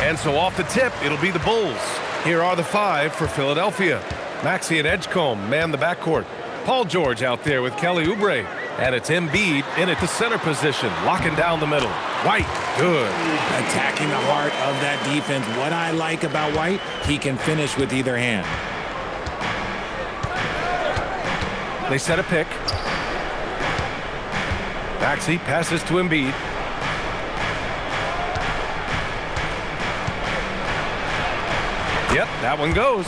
And so off the tip, it'll be the Bulls. Here are the 5 for Philadelphia. Maxey and Edgecombe man the backcourt. Paul George out there with Kelly Oubre. And it's Embiid in at the center position, locking down the middle. White, good. Attacking the heart of that defense. What I like about White, he can finish with either hand. They set a pick. Maxey passes to Embiid. Yep, that one goes.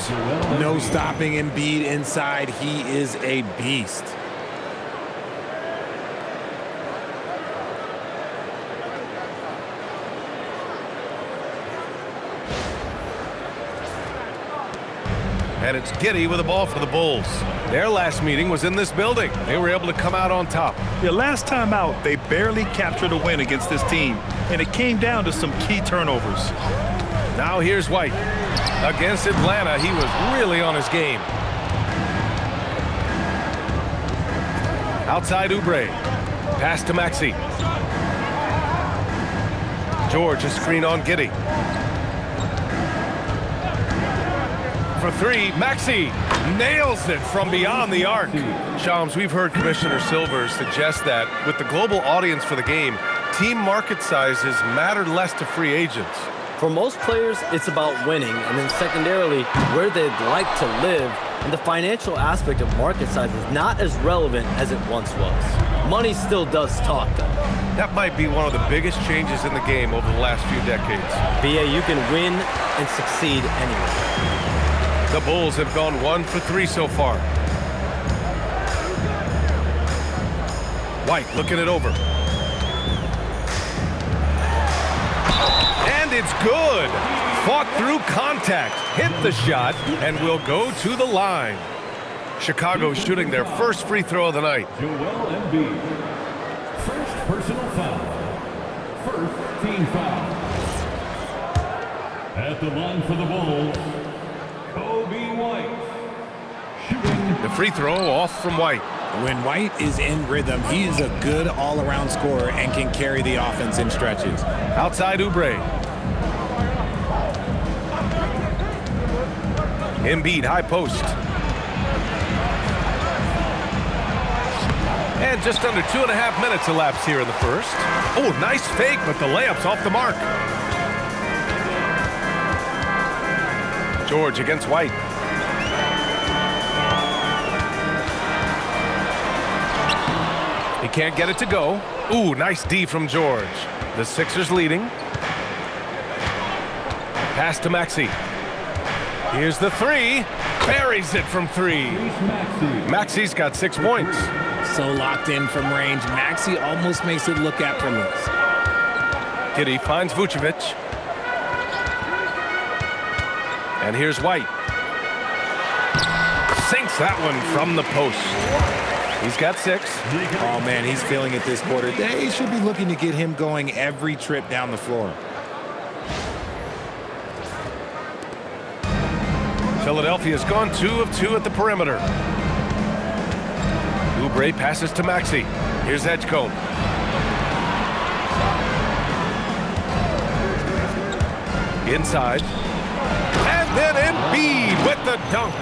No stopping Embiid inside. He is a beast. And it's Giddey with the ball for the Bulls. Their last meeting was in this building. They were able to come out on top. Yeah, last time out, they barely captured a win against this team, and it came down to some key turnovers. Now here's White. Against Atlanta, he was really on his game. Outside Oubre. Pass to Maxey. George, a screen on Giddey. For 3, Maxey nails it from beyond the arc. Shams, we've heard Commissioner Silver suggest that with the global audience for the game, team market sizes matter less to free agents. For most players, it's about winning, and then secondarily, where they'd like to live, and the financial aspect of market size is not as relevant as it once was. Money still does talk, though. That might be one of the biggest changes in the game over the last few decades. BA, you can win and succeed anywhere. The Bulls have gone 1 for 3 so far. White looking it over. And it's good. Fought through contact, hit the shot, and will go to the line. Chicago shooting their first free throw of the night. Joel Embiid. First personal foul. First team foul. At the line for the Bulls, Coby White. Shooting. The free throw off from White. When White is in rhythm, he is a good all-around scorer and can carry the offense in stretches. Outside Oubre. Embiid, high post. And just under 2.5 minutes elapsed here in the first. Oh, nice fake, but the layup's off the mark. George against White. He can't get it to go. Ooh, nice D from George. The Sixers leading. Pass to Maxey. Here's the 3. Buries it from 3. Maxey's got 6 points. So locked in from range, Maxey almost makes it look effortless. Giddey finds Vučević. And here's White. Sinks that one from the post. He's got 6. Oh, man, he's feeling it this quarter. They should be looking to get him going every trip down the floor. Philadelphia's gone 2 of 2 at the perimeter. Oubre passes to Maxey. Here's Edgecombe. Inside. And then Embiid with the dunk.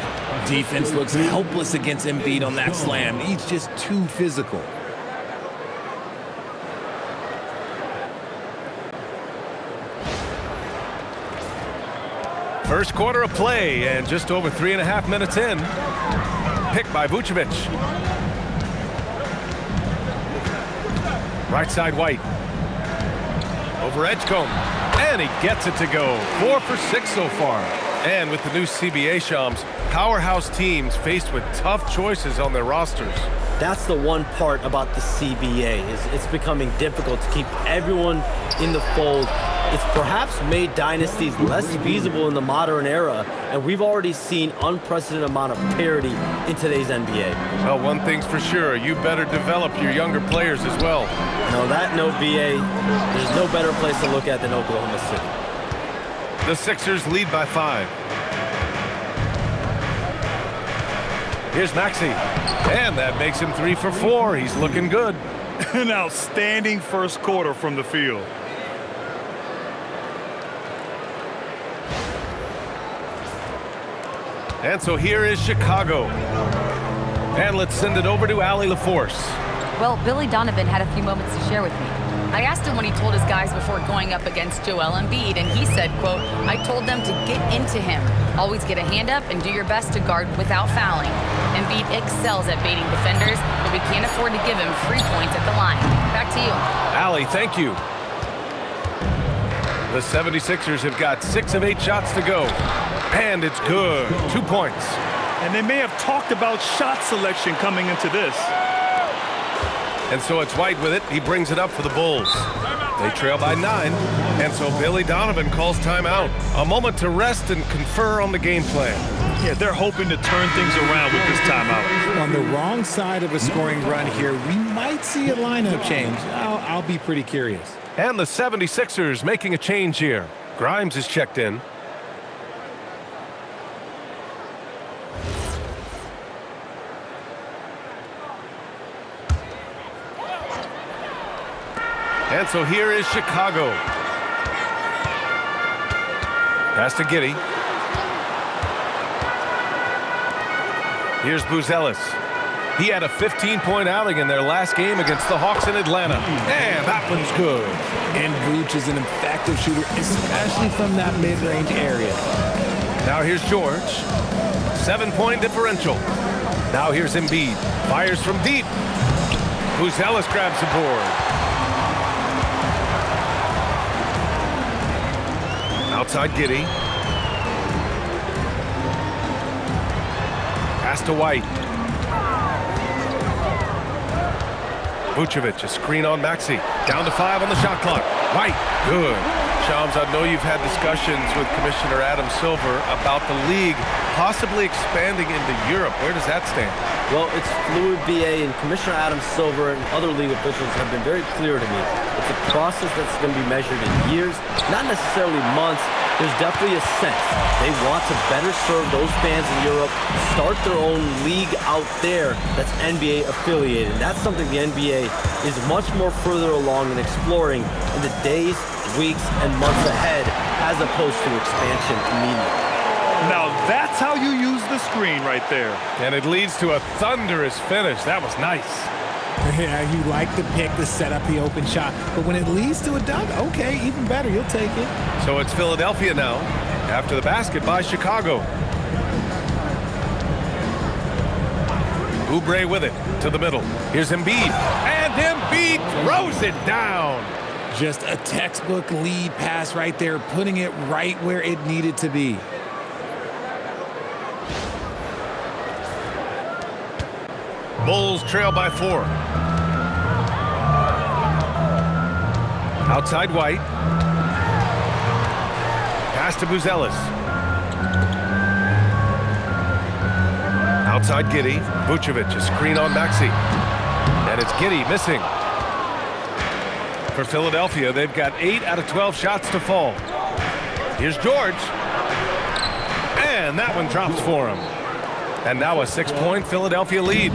Defense looks helpless against Embiid on that slam. He's just too physical. First quarter of play, and just over 3.5 minutes in. Pick by Vučević. Right side White. Over Edgecombe. And he gets it to go. 4 for 6 so far. And with the new CBA, Shams, powerhouse teams faced with tough choices on their rosters. That's the one part about the CBA, is it's becoming difficult to keep everyone in the fold. It's perhaps made dynasties less feasible in the modern era, and we've already seen unprecedented amount of parity in today's NBA. Well, one thing's for sure, you better develop your younger players as well. On that note, BA, there's no better place to look at than Oklahoma City. The Sixers lead by 5. Here's Maxey. And that makes him 3 for 4. He's looking good. An outstanding first quarter from the field. And so here is Chicago. And let's send it over to Allie LaForce. Well, Billy Donovan had a few moments to share with me. I asked him when he told his guys before going up against Joel Embiid, and he said, quote, "I told them to get into him. Always get a hand up and do your best to guard without fouling. Embiid excels at baiting defenders, but we can't afford to give him free points at the line." Back to you. Allie, thank you. The 76ers have got 6 of 8 shots to go. And it's good. 2 points. And they may have talked about shot selection coming into this. And so it's White with it. He brings it up for the Bulls. They trail by 9. And so Billy Donovan calls timeout. A moment to rest and confer on the game plan. Yeah, they're hoping to turn things around with this timeout. On the wrong side of a scoring run here, we might see a lineup change. I'll be pretty curious. And the 76ers making a change here. Grimes is checked in. And so here is Chicago. Pass to Giddey. Here's Vučević. He had a 15-point outing in their last game against the Hawks in Atlanta. And that one's good. And Vuč is an effective shooter, especially from that mid-range area. Now here's George. 7-point differential. Now here's Embiid. Fires from deep. Vučević grabs the board. Outside Giddey. Pass to White. Vučević, a screen on Maxey. Down to 5 on the shot clock. White, good. Shams, I know you've had discussions with Commissioner Adam Silver about the league possibly expanding into Europe. Where does that stand? Well, it's fluid, BA, and Commissioner Adam Silver and other league officials have been very clear to me. It's a process that's going to be measured in years, not necessarily months. There's definitely a sense they want to better serve those fans in Europe, start their own league out there that's NBA affiliated. That's something the NBA is much more further along in exploring in the days, weeks, and months ahead, as opposed to expansion immediately. Now that's how you use the screen right there. And it leads to a thunderous finish. That was nice. Yeah, you like the pick to set up the open shot, but when it leads to a dunk, okay, even better, you'll take it. So it's Philadelphia now, after the basket by Chicago. Oubre with it to the middle. Here's Embiid, and Embiid throws it down. Just a textbook lead pass right there, putting it right where it needed to be. Bulls trail by 4. Outside White. Pass to Vučević. Outside Giddey. Vučević, a screen on Maxey. And it's Giddey missing. For Philadelphia, they've got 8 out of 12 shots to fall. Here's George. And that one drops for him. And now a 6-point Philadelphia lead.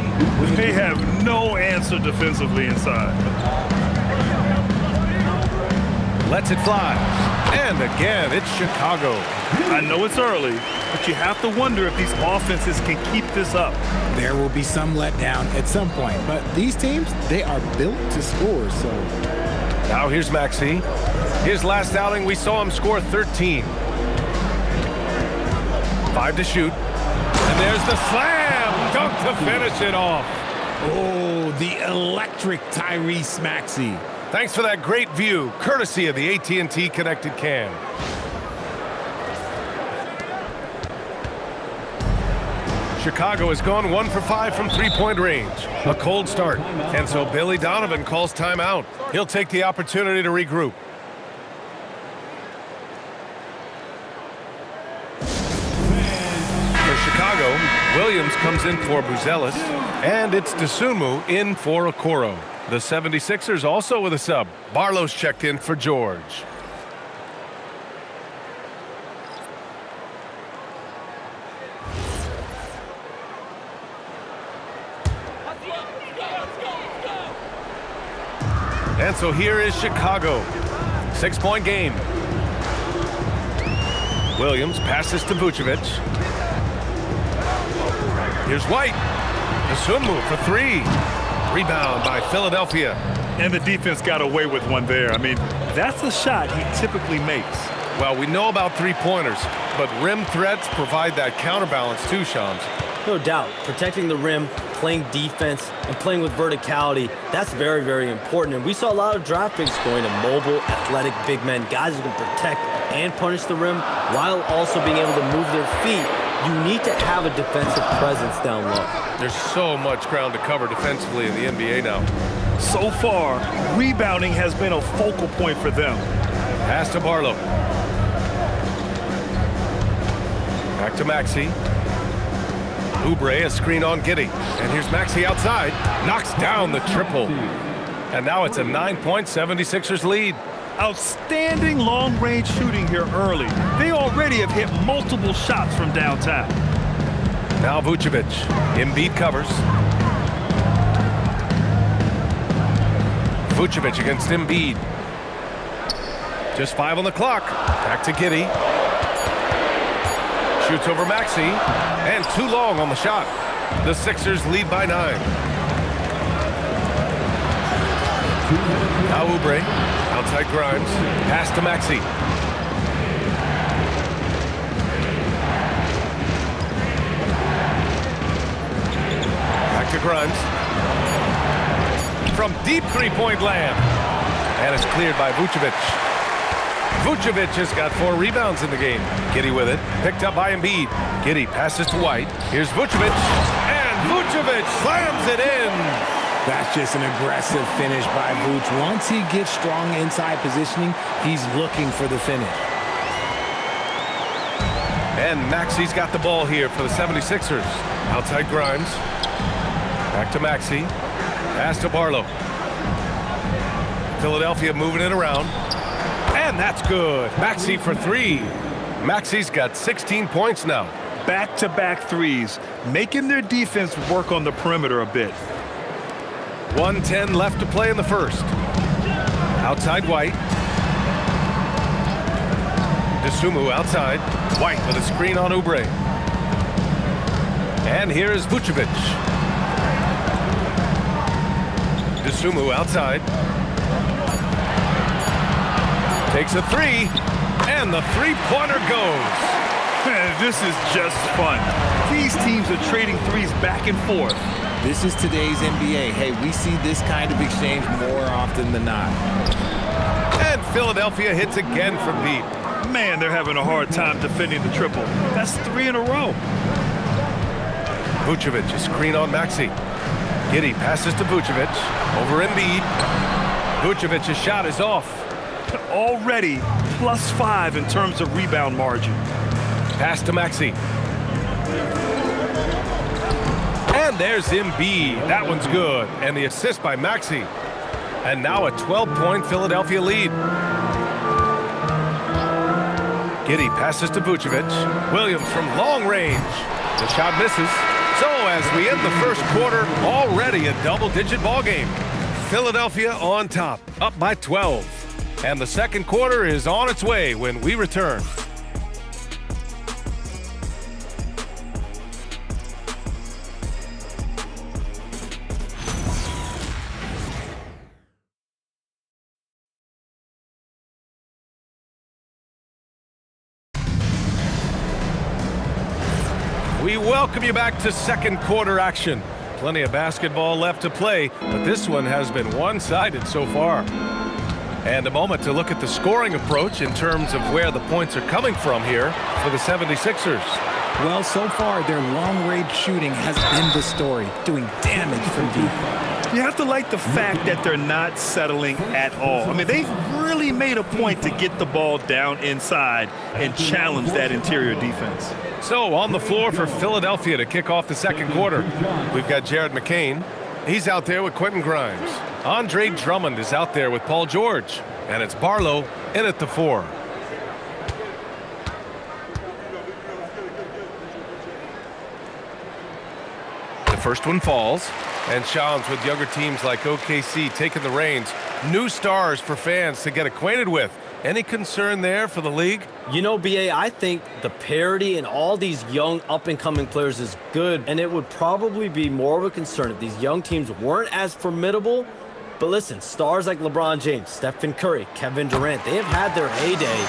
They have no answer defensively inside. Lets it fly. And again, it's Chicago. I know it's early, but you have to wonder if these offenses can keep this up. There will be some letdown at some point, but these teams, they are built to score, so. Now here's Maxey. His last outing, we saw him score 13. 5 to shoot. And there's the slam dunk to finish it off. Oh, the electric Tyrese Maxey. Thanks for that great view, courtesy of the AT&T Connected Cam. Chicago has gone 1 for 5 from 3-point range. A cold start. And so Billy Donovan calls timeout. He'll take the opportunity to regroup. Chicago, Williams comes in for Vučević, and it's Dosunmu in for Okoro. The 76ers also with a sub. Barlow's checked in for George. And so here is Chicago. 6-point game. Williams passes to Vučević. Here's White. The swim move for three. Rebound by Philadelphia. And the defense got away with one there. I mean, that's a shot he typically makes. Well, we know about three-pointers, but rim threats provide that counterbalance too, Shams. No doubt. Protecting the rim, playing defense, and playing with verticality, that's very, very important. And we saw a lot of draft picks going to mobile, athletic big men, guys who can protect and punish the rim while also being able to move their feet. You need to have a defensive presence down low. There's so much ground to cover defensively in the NBA now. So far, rebounding has been a focal point for them. Pass to Barlow. Back to Maxey. Oubre, a screen on Giddey. And here's Maxey outside. Knocks down the triple. And now it's a 9-point 76ers lead. Outstanding long-range shooting here early. They already have hit multiple shots from downtown. Now Vučević. Embiid covers. Vučević against Embiid. Just 5 on the clock. Back to Giddey. Shoots over Maxey. And too long on the shot. The Sixers lead by 9. Now Oubre. Outside Grimes. Pass to Maxey. Back to Grimes. From deep three-point land. And it's cleared by Vučević. Vučević has got 4 rebounds in the game. Giddey with it. Picked up by Embiid. Giddey passes to White. Here's Vučević. And Vučević slams it in. That's just an aggressive finish by Vuč. Once he gets strong inside positioning, he's looking for the finish. And Maxey's got the ball here for the 76ers. Outside Grimes. Back to Maxey. Pass to Barlow. Philadelphia moving it around. And that's good. Maxey for 3. Maxey's got 16 points now. Back-to-back threes, making their defense work on the perimeter a bit. 1:10 left to play in the first. Outside White. Dosunmu outside. White with a screen on Oubre. And here is Vučević. Dosunmu outside. Takes a 3. And the three-pointer goes. Man, this is just fun. These teams are trading threes back and forth. This is today's NBA. Hey, we see this kind of exchange more often than not. And Philadelphia hits again from deep. Man, they're having a hard time defending the triple. That's 3 in a row. Vučević, a screen on Maxey. Giddey passes to Vučević. Over Embiid. Vučevic's shot is off. Already +5 in terms of rebound margin. Pass to Maxey. And there's Embiid. That one's good. And the assist by Maxey. And now a 12-point Philadelphia lead. Giddey passes to Vučević. Williams from long range. The shot misses. So as we end the first quarter, already a double-digit ball game. Philadelphia on top, up by 12. And the second quarter is on its way when we return. We welcome you back to second quarter action. Plenty of basketball left to play, but this one has been one-sided so far. And a moment to look at the scoring approach in terms of where the points are coming from here for the 76ers. Well, so far, their long-range shooting has been the story, doing damage from deep. You have to like the fact that they're not settling at all. I mean, they've really made a point to get the ball down inside and challenge that interior defense. So on the floor for Philadelphia to kick off the second quarter, we've got Jared McCain. He's out there with Quentin Grimes. Andre Drummond is out there with Paul George. And it's Barlow in at the 4. first one falls. And Shams, with younger teams like OKC taking the reins, new stars for fans to get acquainted with. Any concern there for the league? You know, BA, I think the parity in all these young up-and-coming players is good, and it would probably be more of a concern if these young teams weren't as formidable. But listen, stars like LeBron James, Stephen Curry, Kevin Durant, they have had their heyday.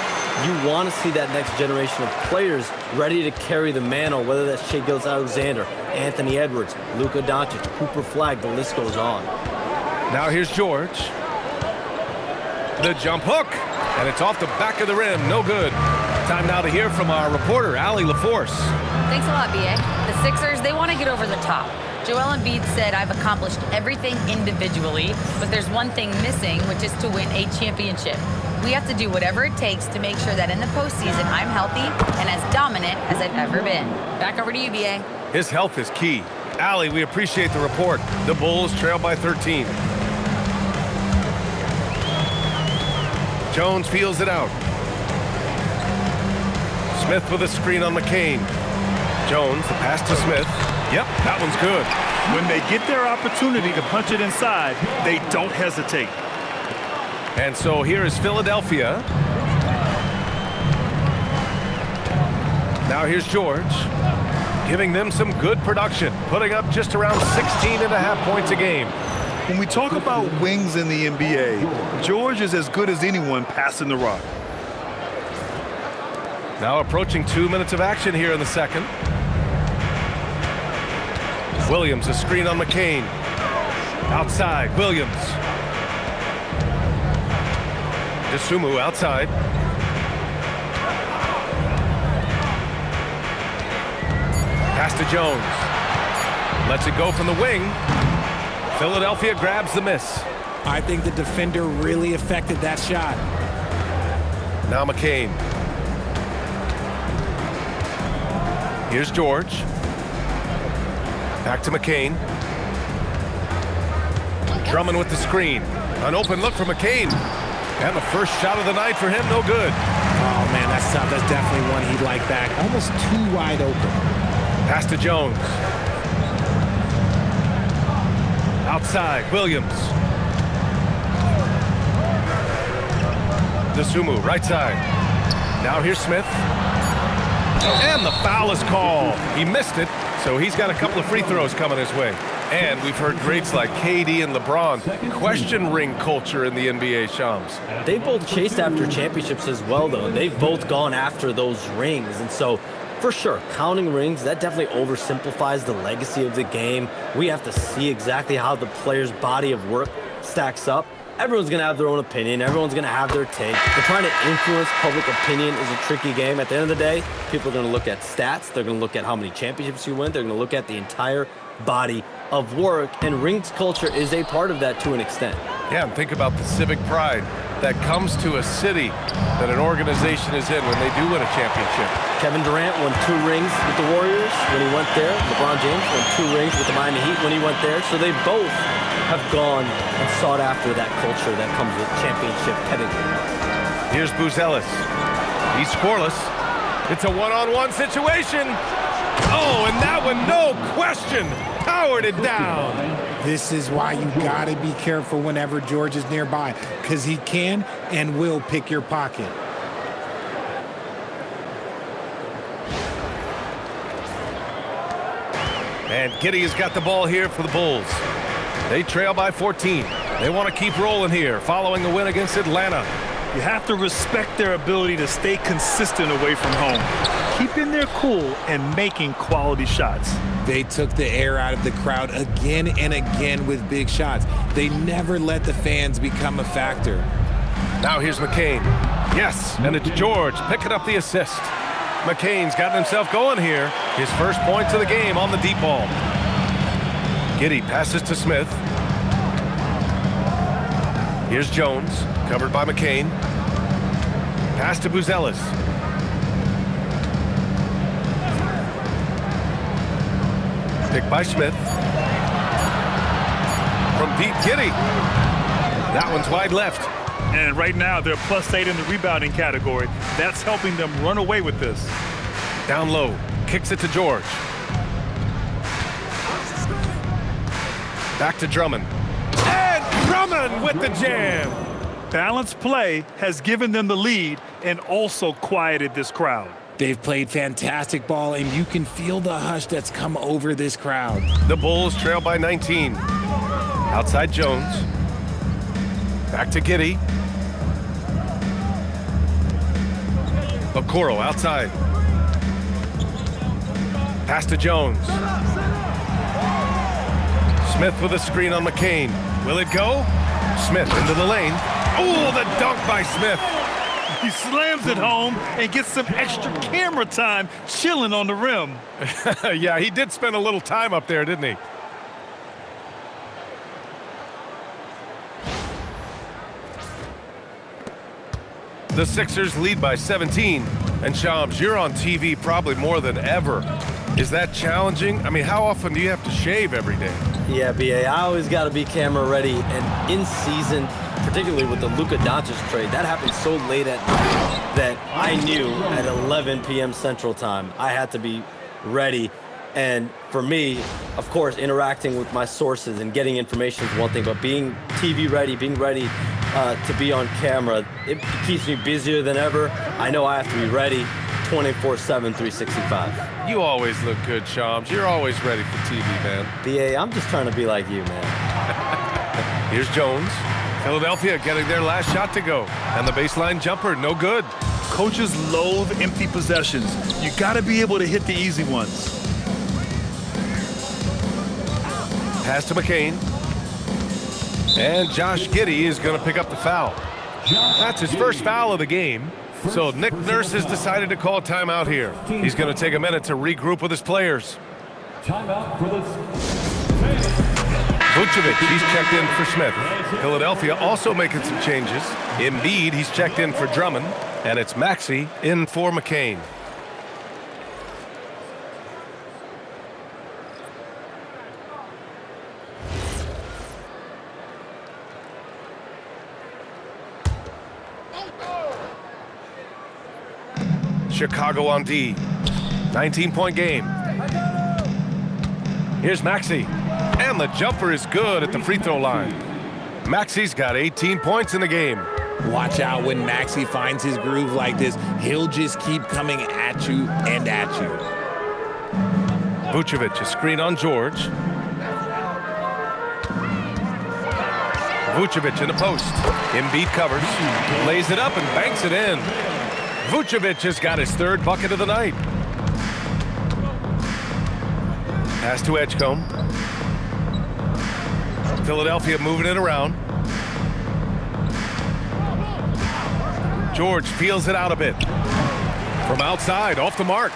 You want to see that next generation of players ready to carry the mantle, whether that's Shai Gilgeous-Alexander, Anthony Edwards, Luka Doncic, Cooper Flag, the list goes on. Now here's George. The jump hook, and it's off the back of the rim, no good. Time now to hear from our reporter, Allie LaForce. Thanks a lot, BA. The Sixers, they want to get over the top. Joel Embiid said, I've accomplished everything individually, but there's one thing missing, which is to win a championship. We have to do whatever it takes to make sure that in the postseason I'm healthy and as dominant as I've ever been. Back over to you, BA. His health is key. Allie, we appreciate the report. The Bulls trail by 13. Jones feels it out. Smith with a screen on McCain. Jones, the pass to Smith. Yep, that one's good. When they get their opportunity to punch it inside, they don't hesitate. And so here is Philadelphia. Now here's George, giving them some good production, putting up just around 16.5 points a game. When we talk about wings in the NBA, George is as good as anyone passing the rock. Now approaching 2 minutes of action here in the second. Williams, a screen on McCain. Outside, Williams. Dosunmu outside. Pass to Jones. Lets it go from the wing. Philadelphia grabs the miss. I think the defender really affected that shot. Now McCain. Here's George. Back to McCain. Drummond with the screen. An open look for McCain. And the first shot of the night for him, no good. Oh, man, that's tough. That's definitely one he'd like back. Almost too wide open. Pass to Jones. Outside, Williams. Dosunmu, right side. Now here's Smith. And the foul is called. He missed it, so he's got a couple of free throws coming his way. And we've heard greats like KD and LeBron question ring culture in the NBA, Shams. They both chased after championships as well, though. They've both gone after those rings. And so, for sure, counting rings, that definitely oversimplifies the legacy of the game. We have to see exactly how the player's body of work stacks up. Everyone's going to have their own opinion. Everyone's going to have their take. And trying to influence public opinion is a tricky game. At the end of the day, people are going to look at stats. They're going to look at how many championships you win. They're going to look at the entire body of work. And rings culture is a part of that to an extent. Yeah, and think about the civic pride that comes to a city that an organization is in when they do win a championship. Kevin Durant won 2 rings with the Warriors when he went there. LeBron James won 2 rings with the Miami Heat when he went there. So they both have gone and sought after that culture that comes with championship pedigree. Here's Buzelis. He's scoreless. It's a one-on-one situation. Oh, and that one, no question, powered it down. This is why you got to be careful whenever George is nearby, because he can and will pick your pocket. And Giddey has got the ball here for the Bulls. They trail by 14. They want to keep rolling here following the win against Atlanta. You have to respect their ability to stay consistent away from home, keeping their cool and making quality shots. They took the air out of the crowd again and again with big shots. They never let the fans become a factor. Now here's McCain. Yes, and it's George picking up the assist. McCain's gotten himself going here. His first points of the game on the deep ball. Giddey passes to Smith. Here's Jones, covered by McCain. Pass to Buzelis. Picked by Smith. From deep, Giddey. That one's wide left. And right now, they're +8 in the rebounding category. That's helping them run away with this. Down low, kicks it to George. Back to Drummond. And Drummond with the jam. Balanced play has given them the lead and also quieted this crowd. They've played fantastic ball, and you can feel the hush that's come over this crowd. The Bulls trail by 19. Outside Jones. Back to Giddey. Okoro outside. Pass to Jones. Smith with a screen on McCain. Will it go? Smith into the lane. Oh, the dunk by Smith. He slams it home and gets some extra camera time chilling on the rim. Yeah, he did spend a little time up there, didn't he? The Sixers lead by 17. And Shams, you're on TV probably more than ever. Is that challenging? I mean, how often do you have to shave every day? Yeah, BA, I always got to be camera ready. And in season, particularly with the Luka Doncic trade, that happened so late at night that I knew at 11 p.m. Central Time I had to be ready. And for me, of course, interacting with my sources and getting information is one thing, but being TV ready, being ready to be on camera, it keeps me busier than ever. I know I have to be ready 24/7, 365. You always look good, Shams. You're always ready for TV, man. BA, I'm just trying to be like you, man. Here's Jones. Philadelphia getting their last shot to go. And the baseline jumper, no good. Coaches loathe empty possessions. You got to be able to hit the easy ones. Pass to McCain. And Josh Giddey is going to pick up the foul. That's his first foul of the game. So Nick Nurse has decided to call a timeout here. He's going to take a minute to regroup with his players. Timeout for the Vučević, he's checked in for Smith. Philadelphia also making some changes. Embiid, he's checked in for Drummond. And it's Maxey in for McCain. Chicago on D. 19-point game. Here's Maxey. And the jumper is good at the free throw line. Maxey's got 18 points in the game. Watch out when Maxey finds his groove like this. He'll just keep coming at you and at you. Vučević, a screen on George. Vučević in the post. Embiid covers. Lays it up and banks it in. Vučević has got his third bucket of the night. Pass to Edgecombe. Philadelphia moving it around. George feels it out a bit. From outside, off the mark.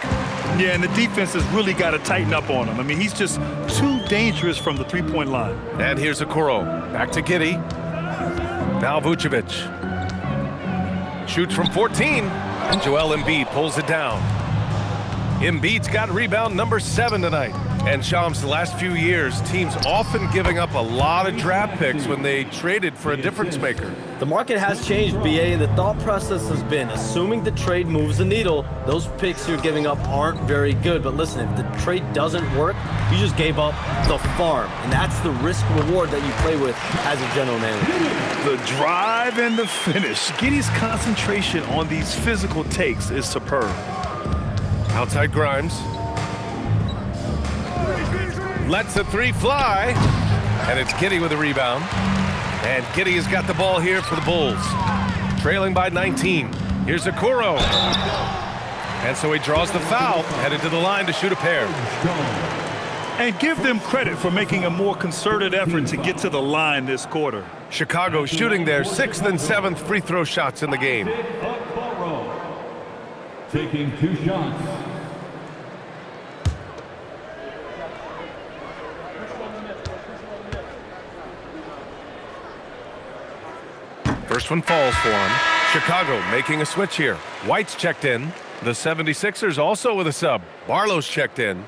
Yeah, and the defense has really got to tighten up on him. I mean, he's just too dangerous from the three-point line. And here's Okoro. Back to Giddey. Now Vučević. Shoots from 14. And Joel Embiid pulls it down. Embiid's got rebound number 7 tonight. And Shams, the last few years, teams often giving up a lot of draft picks when they traded for a difference maker. The market has changed, BA, and the thought process has been, assuming the trade moves the needle, those picks you're giving up aren't very good. But listen, if the trade doesn't work, you just gave up the farm. And that's the risk reward that you play with as a general manager. The drive and the finish. Giddey's concentration on these physical takes is superb. Outside Grimes. Lets the three fly. And it's Giddey with a rebound. And Giddey has got the ball here for the Bulls. Trailing by 19. Here's Okoro. And so he draws the foul, headed to the line to shoot a pair. And give them credit for making a more concerted effort to get to the line this quarter. Chicago shooting their 6th and 7th free throw shots in the game. taking 2 shots. First one falls for him. Chicago making a switch here. White's checked in. The 76ers also with a sub. Barlow's checked in.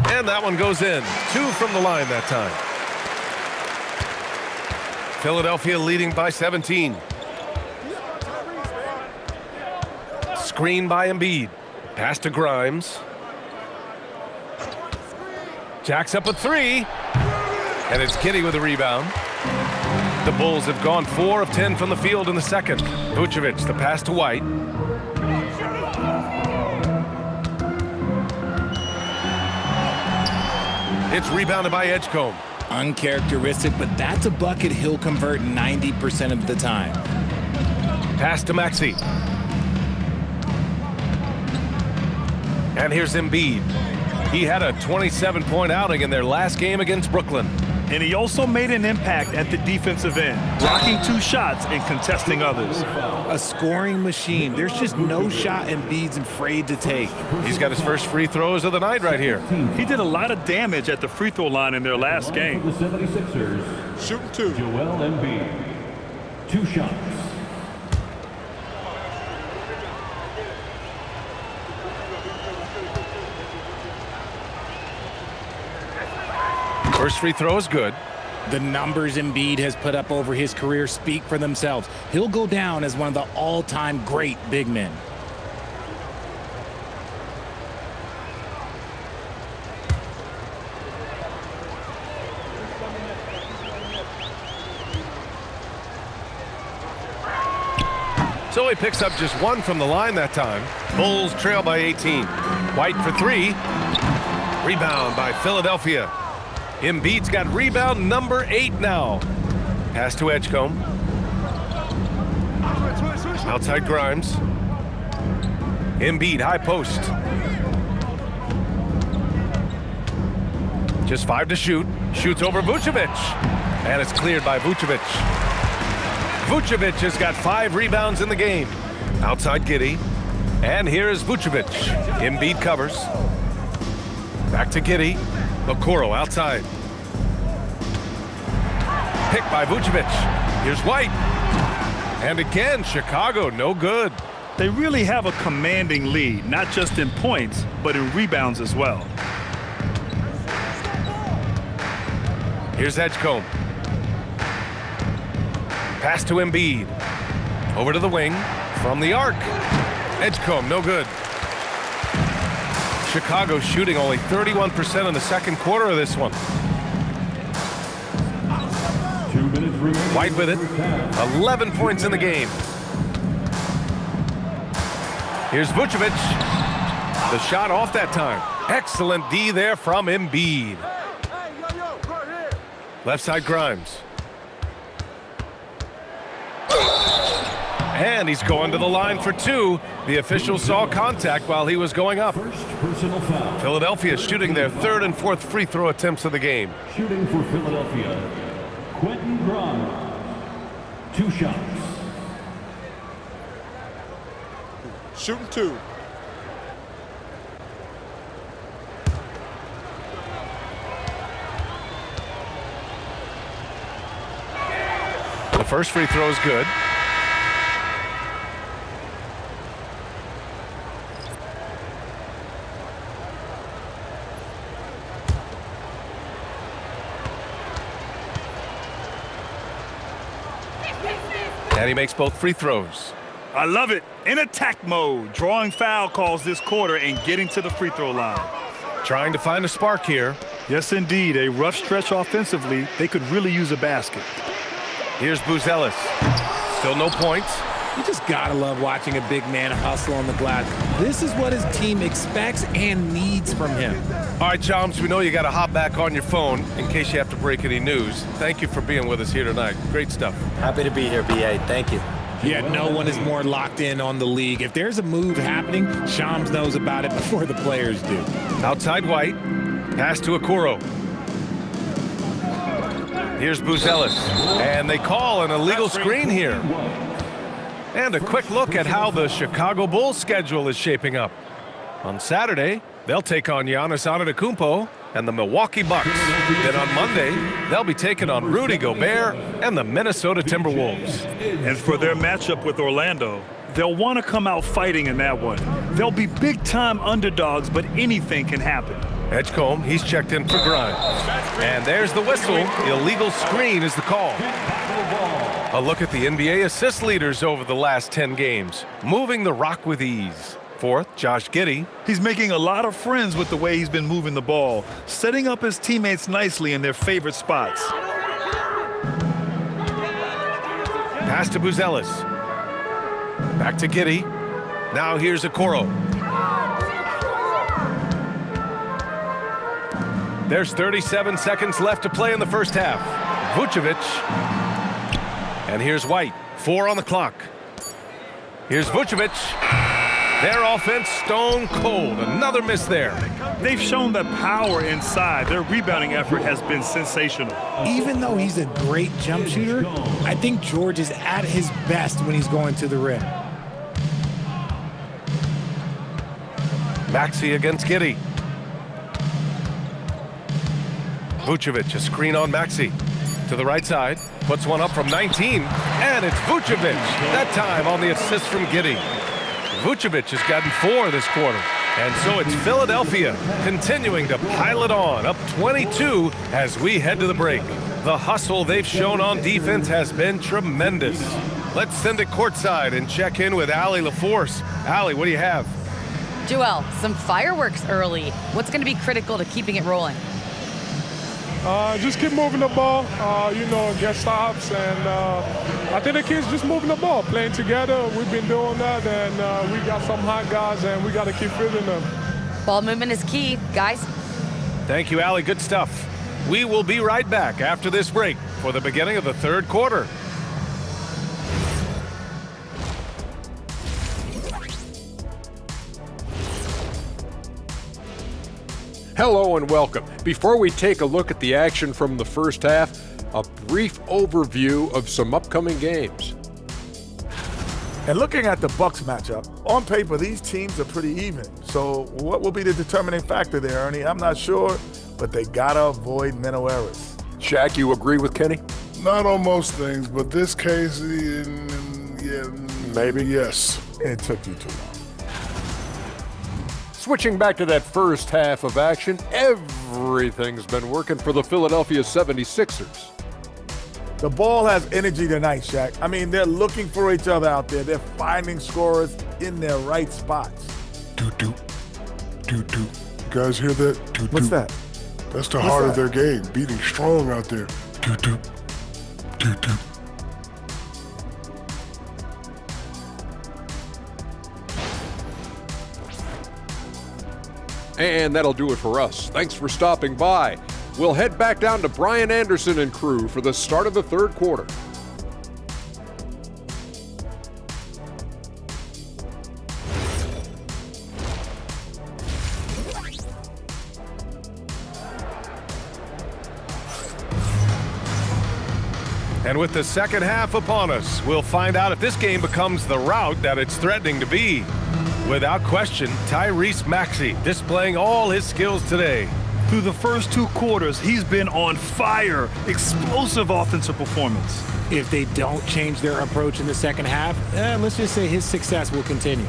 And that one goes in. 2 from the line that time. Philadelphia leading by 17. Screen by Embiid. Pass to Grimes. Jacks up a three. And it's Giddey with a rebound. The Bulls have gone 4 of 10 from the field in the second. Vučević, the pass to White. It's rebounded by Edgecombe. Uncharacteristic, but that's a bucket he'll convert 90% of the time. Pass to Maxey. And here's Embiid. He had a 27-point outing in their last game against Brooklyn. And he also made an impact at the defensive end, blocking 2 shots and contesting others. A scoring machine. There's just no shot Embiid's afraid to take. He's got his first free throws of the night right here. He did a lot of damage at the free throw line in their last game. The 76ers. Shooting 2. Joel Embiid. 2 shots. First free throw is good. The numbers Embiid has put up over his career speak for themselves. He'll go down as one of the all-time great big men. So he picks up just 1 from the line that time. Bulls trail by 18. White for 3. Rebound by Philadelphia. Embiid's got rebound number 8 now. Pass to Edgecombe. Outside Grimes. Embiid, high post. Just 5 to shoot. Shoots over Vučević. And it's cleared by Vučević. Vučević has got 5 rebounds in the game. Outside Giddey. And here is Vučević. Embiid covers. Back to Giddey. Okoro outside. Picked by Vučević. Here's White. And again, Chicago, no good. They really have a commanding lead, not just in points, but in rebounds as well. Here's Edgecombe. Pass to Embiid. Over to the wing. From the arc. Edgecombe, no good. Chicago shooting only 31% in the second quarter of this one. 2 minutes remaining. White with it. 11 points in the game. Here's Vučević. The shot off that time. Excellent D there from Embiid. Left side Grimes. And he's going to the line for 2. The official saw contact while he was going up. First personal foul. Philadelphia shooting their 3rd and 4th free throw attempts of the game. Shooting for Philadelphia. Quentin Grimes. 2 shots. Shooting 2. The first free throw is good. And he makes both free throws. I love it. In attack mode, drawing foul calls this quarter and getting to the free throw line. Trying to find a spark here. Yes, indeed. A rough stretch offensively. They could really use a basket. Here's Buzelis. Still no points. You just gotta love watching a big man hustle on the glass. This is what his team expects and needs from him. All right, Choms, we know you got to hop back on your phone in case you have to break any news. Thank you for being with us here tonight. Great stuff. Happy to be here, BA. Thank you. Yeah, no one is more locked in on the league. If there's a move happening, Shams knows about it before the players do. Outside White. Pass to Okoro. Here's Buzelis. And they call an illegal screen here. And a quick look at how the Chicago Bulls schedule is shaping up. On Saturday, they'll take on Giannis Antetokounmpo and the Milwaukee Bucks. Then on Monday, they'll be taking on Rudy Gobert and the Minnesota Timberwolves. And for their matchup with Orlando, they'll want to come out fighting in that one. They'll be big-time underdogs, but anything can happen. Edgecombe, he's checked in for Grimes. And there's the whistle. Illegal screen is the call. A look at the NBA assist leaders over the last 10 games. Moving the rock with ease. Fourth, Josh Giddey. He's making a lot of friends with the way he's been moving the ball, setting up his teammates nicely in their favorite spots. Pass to Buzelis. Back to Giddey. Now here's Okoro. There's 37 seconds left to play in the first half. Vučević. And here's White. 4 on the clock. Here's Vučević. Their offense stone cold. Another miss there. They've shown the power inside. Their rebounding effort has been sensational. Even though he's a great jump shooter, I think George is at his best when he's going to the rim. Maxey against Giddey. Vučević, a screen on Maxey. To the right side, puts one up from 19, and it's Vučević. That time on the assist from Giddey. Vučević has gotten 4 this quarter. And so it's Philadelphia continuing to pile it on, up 22 as we head to the break. The hustle they've shown on defense has been tremendous. Let's send it courtside and check in with Allie LaForce. Allie, what do you have? Joel, some fireworks early. What's going to be critical to keeping it rolling? Just keep moving the ball, get stops, and I think the kids just moving the ball, playing together. We've been doing that, and we got some hot guys, and we got to keep feeding them. Ball movement is key, guys. Thank you, Allie. Good stuff. We will be right back after this break for the beginning of the third quarter. Hello and welcome. Before we take a look at the action from the first half, a brief overview of some upcoming games. And looking at the Bucks matchup, on paper, these teams are pretty even. So what will be the determining factor there, Ernie? I'm not sure, but they gotta avoid mental errors. Shaq, you agree with Kenny? Not on most things, but this case, yeah, maybe. Yes. It took you too long. Switching back to that first half of action, everything's been working for the Philadelphia 76ers. The ball has energy tonight, Shaq. I mean, they're looking for each other out there. They're finding scorers in their right spots. Doo-doo. Doo-doo. You guys hear that? Doo-doo. What's that? That's the heart of their game, beating strong out there. Doo-doo. Doo-doo. And that'll do it for us. Thanks for stopping by. We'll head back down to Brian Anderson and crew for the start of the third quarter. And with the second half upon us, we'll find out if this game becomes the rout that it's threatening to be. Without question, Tyrese Maxey displaying all his skills today. Through the first 2 quarters, he's been on fire. Explosive offensive performance. If they don't change their approach in the second half, let's just say his success will continue.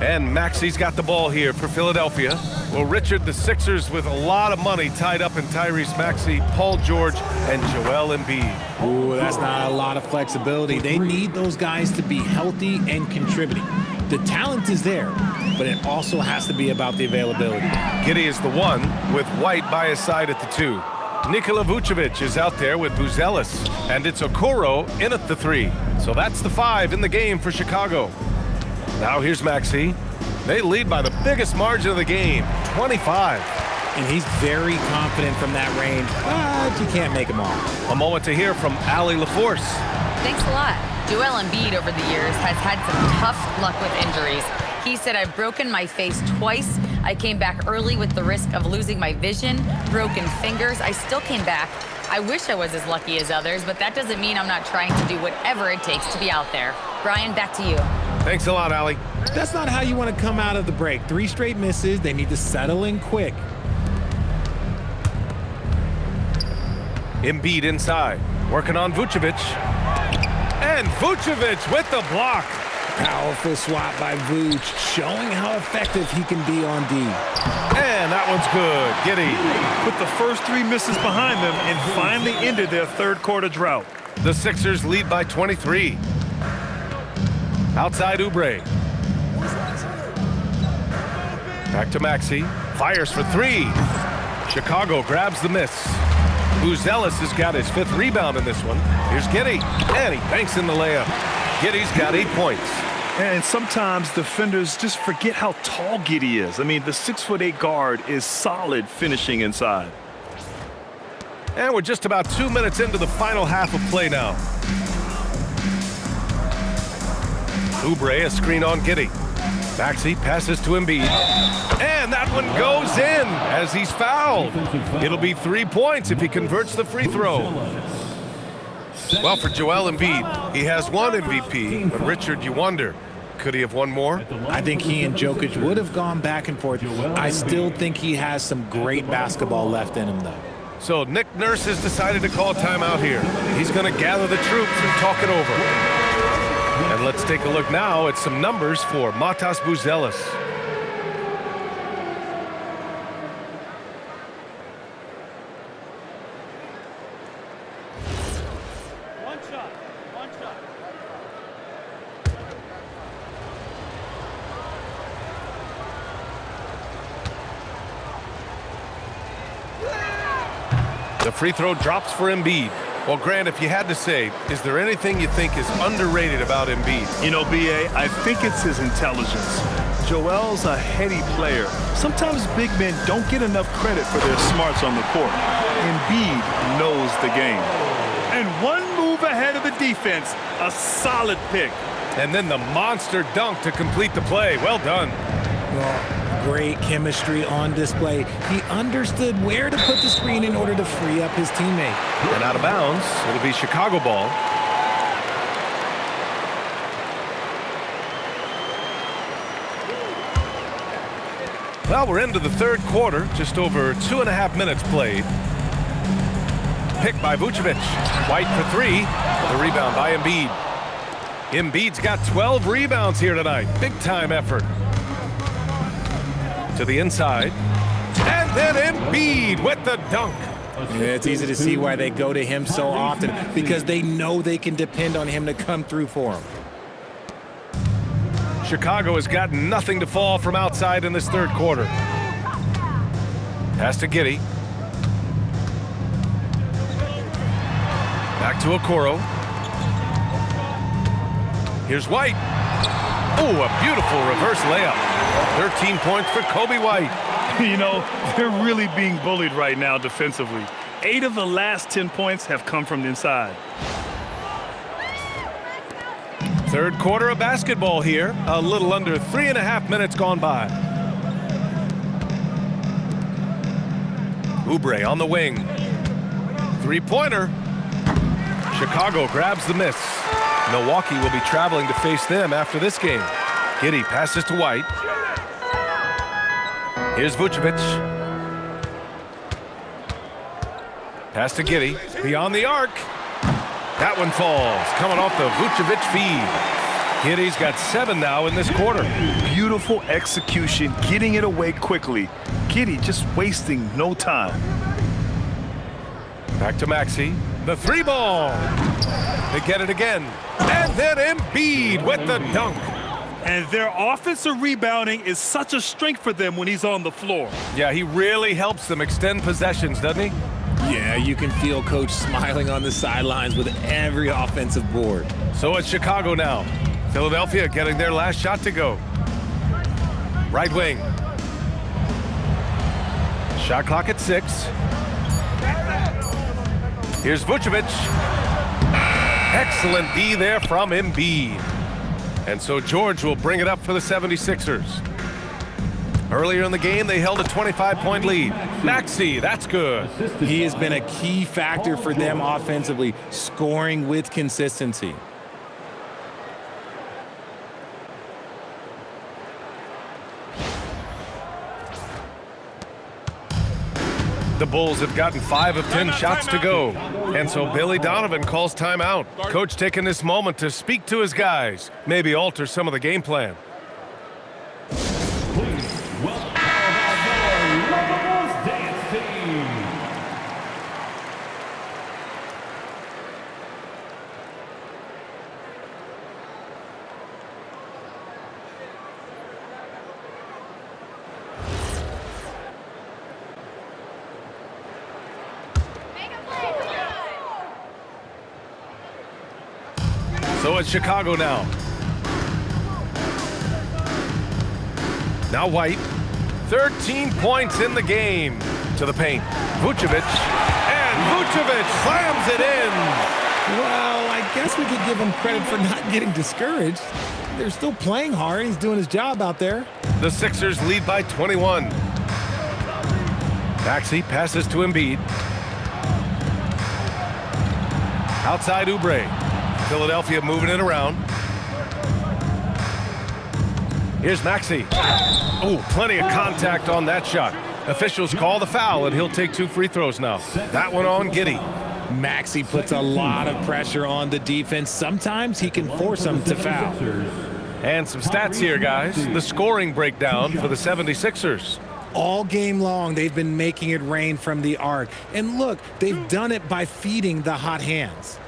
And Maxey's got the ball here for Philadelphia. Well, Richard, the Sixers with a lot of money tied up in Tyrese Maxey, Paul George, and Joel Embiid. Ooh, that's not a lot of flexibility. They need those guys to be healthy and contributing. The talent is there, but it also has to be about the availability. Giddey is the 1 with White by his side at the 2. Nikola Vučević is out there with Buzelis, and it's Okoro in at the 3. So that's the 5 in the game for Chicago. Now here's Maxey. They lead by the biggest margin of the game, 25. And he's very confident from that range, but you can't make him all. A moment to hear from Allie LaForce. Thanks a lot. Joel Embiid over the years has had some tough luck with injuries. He said, I've broken my face twice. I came back early with the risk of losing my vision, broken fingers. I still came back. I wish I was as lucky as others, but that doesn't mean I'm not trying to do whatever it takes to be out there. Brian, back to you. Thanks a lot, Allie. That's not how you want to come out of the break. 3 straight misses. They need to settle in quick. Embiid inside, working on Vučević. And Vučević with the block. Powerful swat by Vuč, showing how effective he can be on D. And that one's good. Giddey. Put the first 3 misses behind them and finally ended their third quarter drought. The Sixers lead by 23. Outside Oubre. Back to Maxey. Fires for 3. Chicago grabs the miss. Vučević has got his 5th rebound in this one. Here's Giddey. And he banks in the layup. Giddey's got 8 points. And sometimes defenders just forget how tall Giddey is. I mean, the 6'8" guard is solid finishing inside. And we're just about 2 minutes into the final half of play now. Oubre, a screen on Giddey. Maxey passes to Embiid. And that one goes in as he's fouled. It'll be 3 points if he converts the free throw. Well, for Joel Embiid, he has 1 MVP, but Richard, you wonder, could he have won more? I think he and Jokic would have gone back and forth. I still think he has some great basketball left in him, though. So Nick Nurse has decided to call timeout here. He's going to gather the troops and talk it over. And let's take a look now at some numbers for Matas Vučević. The free throw drops for Embiid. Well, Grant, if you had to say, is there anything you think is underrated about Embiid? You know, B.A., I think it's his intelligence. Joel's a heady player. Sometimes big men don't get enough credit for their smarts on the court. Embiid knows the game. And one move ahead of the defense, a solid pick. And then the monster dunk to complete the play. Well done. Well, great chemistry on display. He understood where to put the screen in order to free up his teammate. And out of bounds, it'll be Chicago ball. Well, we're into the third quarter, just over 2.5 minutes played. Pick by Vučević. White for 3. The rebound by Embiid. Embiid's got 12 rebounds here tonight. Big time effort. To the inside. And then Embiid with the dunk. Yeah, it's easy to see why they go to him so often, because they know they can depend on him to come through for them. Chicago has got nothing to fall from outside in this third quarter. Pass to Giddey. Back to Okoro. Here's White. Oh, a beautiful reverse layup. 13 points for Coby White. You know, they're really being bullied right now defensively. 8 of the last 10 points have come from the inside. Third quarter of basketball here. A little under 3.5 minutes gone by. Oubre on the wing. Three-pointer. Chicago grabs the miss. Milwaukee will be traveling to face them after this game. Giddey passes to White. Here's Vučević. Pass to Giddey. Beyond the arc. That one falls. Coming off the Vučević feed. Giddey's got 7 now in this quarter. Beautiful execution, getting it away quickly. Giddey just wasting no time. Back to Maxey. The 3-ball. They get it again. And then Embiid with the dunk. And their offensive rebounding is such a strength for them when he's on the floor. Yeah, he really helps them extend possessions, doesn't he? Yeah, you can feel Coach smiling on the sidelines with every offensive board. So it's Chicago now. Philadelphia getting their last shot to go. Right wing. Shot clock at 6. Here's Vučević. Excellent D there from Embiid. And so George will bring it up for the 76ers. Earlier in the game, they held a 25-point lead. Maxey, that's good. He has been a key factor for them offensively, scoring with consistency. The The Bulls have gotten 5 of 10 shots to go. And so Billy Donovan calls timeout. Coach taking this moment to speak to his guys, maybe alter some of the game plan. So it's Chicago now. Now White. 13 points in the game. To the paint. Vučević. And Vučević slams it in. Well, I guess we could give him credit for not getting discouraged. They're still playing hard. He's doing his job out there. The Sixers lead by 21. Maxey passes to Embiid. Outside Oubre. Philadelphia moving it around. Here's Maxey. Oh, plenty of contact on that shot. Officials call the foul, and he'll take 2 free throws now. That one on Giddey. Maxey puts a lot of pressure on the defense. Sometimes he can force them to foul. And some stats here, guys. The scoring breakdown for the 76ers. All game long, they've been making it rain from the arc. And look, they've done it by feeding the hot hands.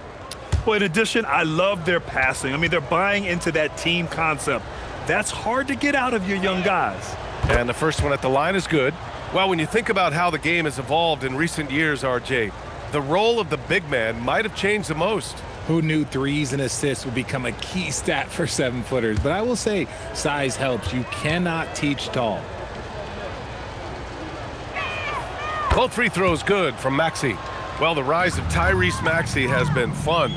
Well, in addition, I love their passing. I mean, they're buying into that team concept. That's hard to get out of your young guys. And the first one at the line is good. Well, when you think about how the game has evolved in recent years, RJ, the role of the big man might have changed the most. Who knew threes and assists would become a key stat for 7-footers? But I will say, size helps. You cannot teach tall. Both free throws good from Maxey. Well, the rise of Tyrese Maxey has been fun.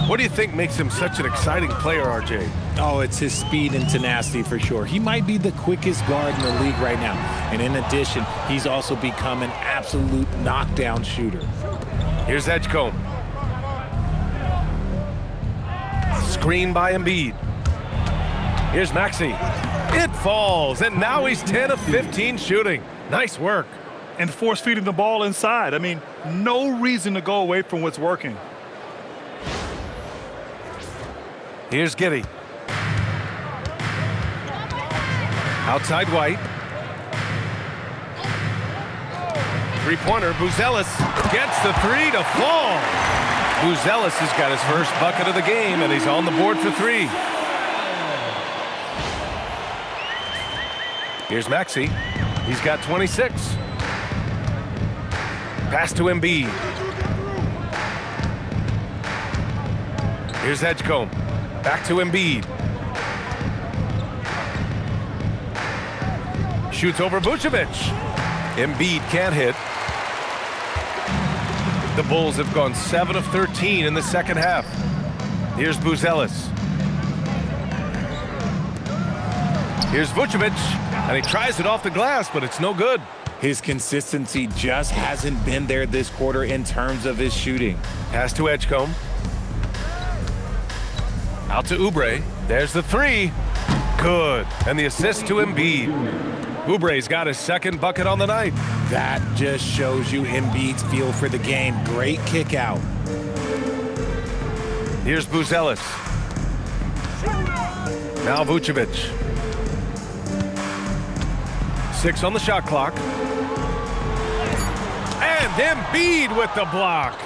What do you think makes him such an exciting player, RJ? Oh, it's his speed and tenacity for sure. He might be the quickest guard in the league right now. And in addition, he's also become an absolute knockdown shooter. Here's Edgecombe. Screen by Embiid. Here's Maxey. It falls, and now he's 10 of 15 shooting. Nice work. And force feeding the ball inside. I mean, no reason to go away from what's working. Here's Giddey. Outside White. Three-pointer, Vučević gets the 3 to fall. Vučević has got his first bucket of the game, and he's on the board for 3. Here's Maxey. He's got 26. Pass to Embiid. Here's Edgecombe. Back to Embiid. Shoots over Vučević. Embiid can't hit. The Bulls have gone 7 of 13 in the second half. Here's Vučević. Here's Vučević, and he tries it off the glass, but it's no good. His consistency just hasn't been there this quarter in terms of his shooting. Pass to Edgecombe. Out to Oubre. There's the 3. Good. And the assist to Embiid. Oubre's got his second bucket on the night. That just shows you Embiid's feel for the game. Great kick out. Here's Vučević. Now Vučević. 6 on the shot clock. And Embiid with the block.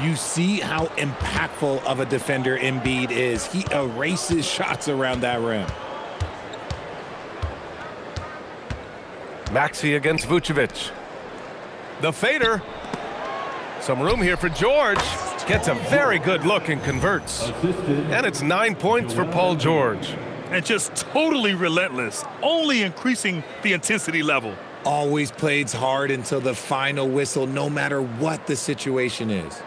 You see how impactful of a defender Embiid is. He erases shots around that rim. Maxey against Vučević. The fader. Some room here for George. Gets a very good look and converts. And it's 9 points for Paul George. And just totally relentless, only increasing the intensity level. Always plays hard until the final whistle, no matter what the situation is.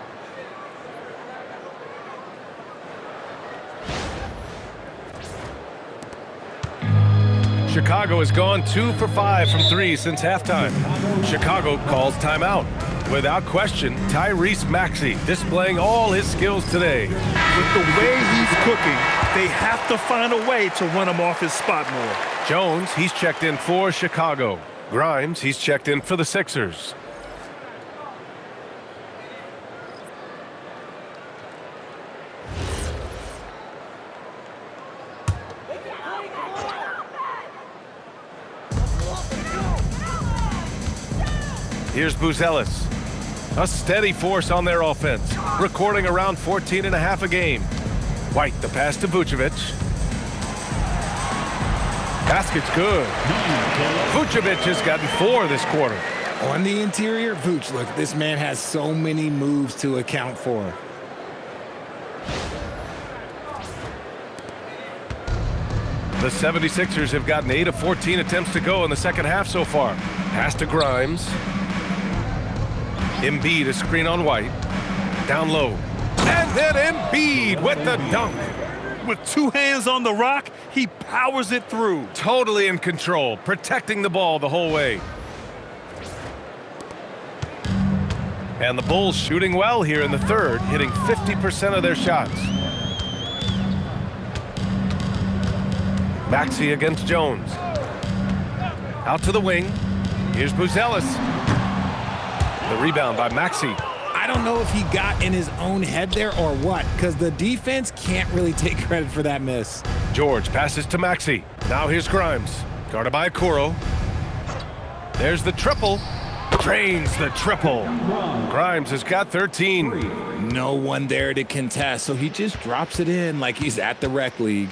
Chicago has gone 2 for 5 from 3 since halftime. Chicago calls timeout. Without question, Tyrese Maxey displaying all his skills today. With the way he's cooking, they have to find a way to run him off his spot more. Jones, he's checked in for Chicago. Grimes, he's checked in for the Sixers. Here's Vučević. A steady force on their offense, recording around 14.5 a game. White, the pass to Vučević. Basket's good. Vučević has gotten 4 this quarter. On the interior, Vuč, look, this man has so many moves to account for. The 76ers have gotten 8 of 14 attempts to go in the second half so far. Pass to Grimes. Embiid, a screen on White. Down low. And then Embiid with the dunk. With 2 hands on the rock, he powers it through. Totally in control, protecting the ball the whole way. And the Bulls shooting well here in the third, hitting 50% of their shots. Maxey against Jones. Out to the wing. Here's Vučević. The rebound by Maxey. I don't know if he got in his own head there or what, because the defense can't really take credit for that miss. George passes to Maxey. Now here's Grimes. Guarded by Okoro. There's the triple. Drains the triple. Grimes has got 13. No one there to contest, so he just drops it in like he's at the rec league.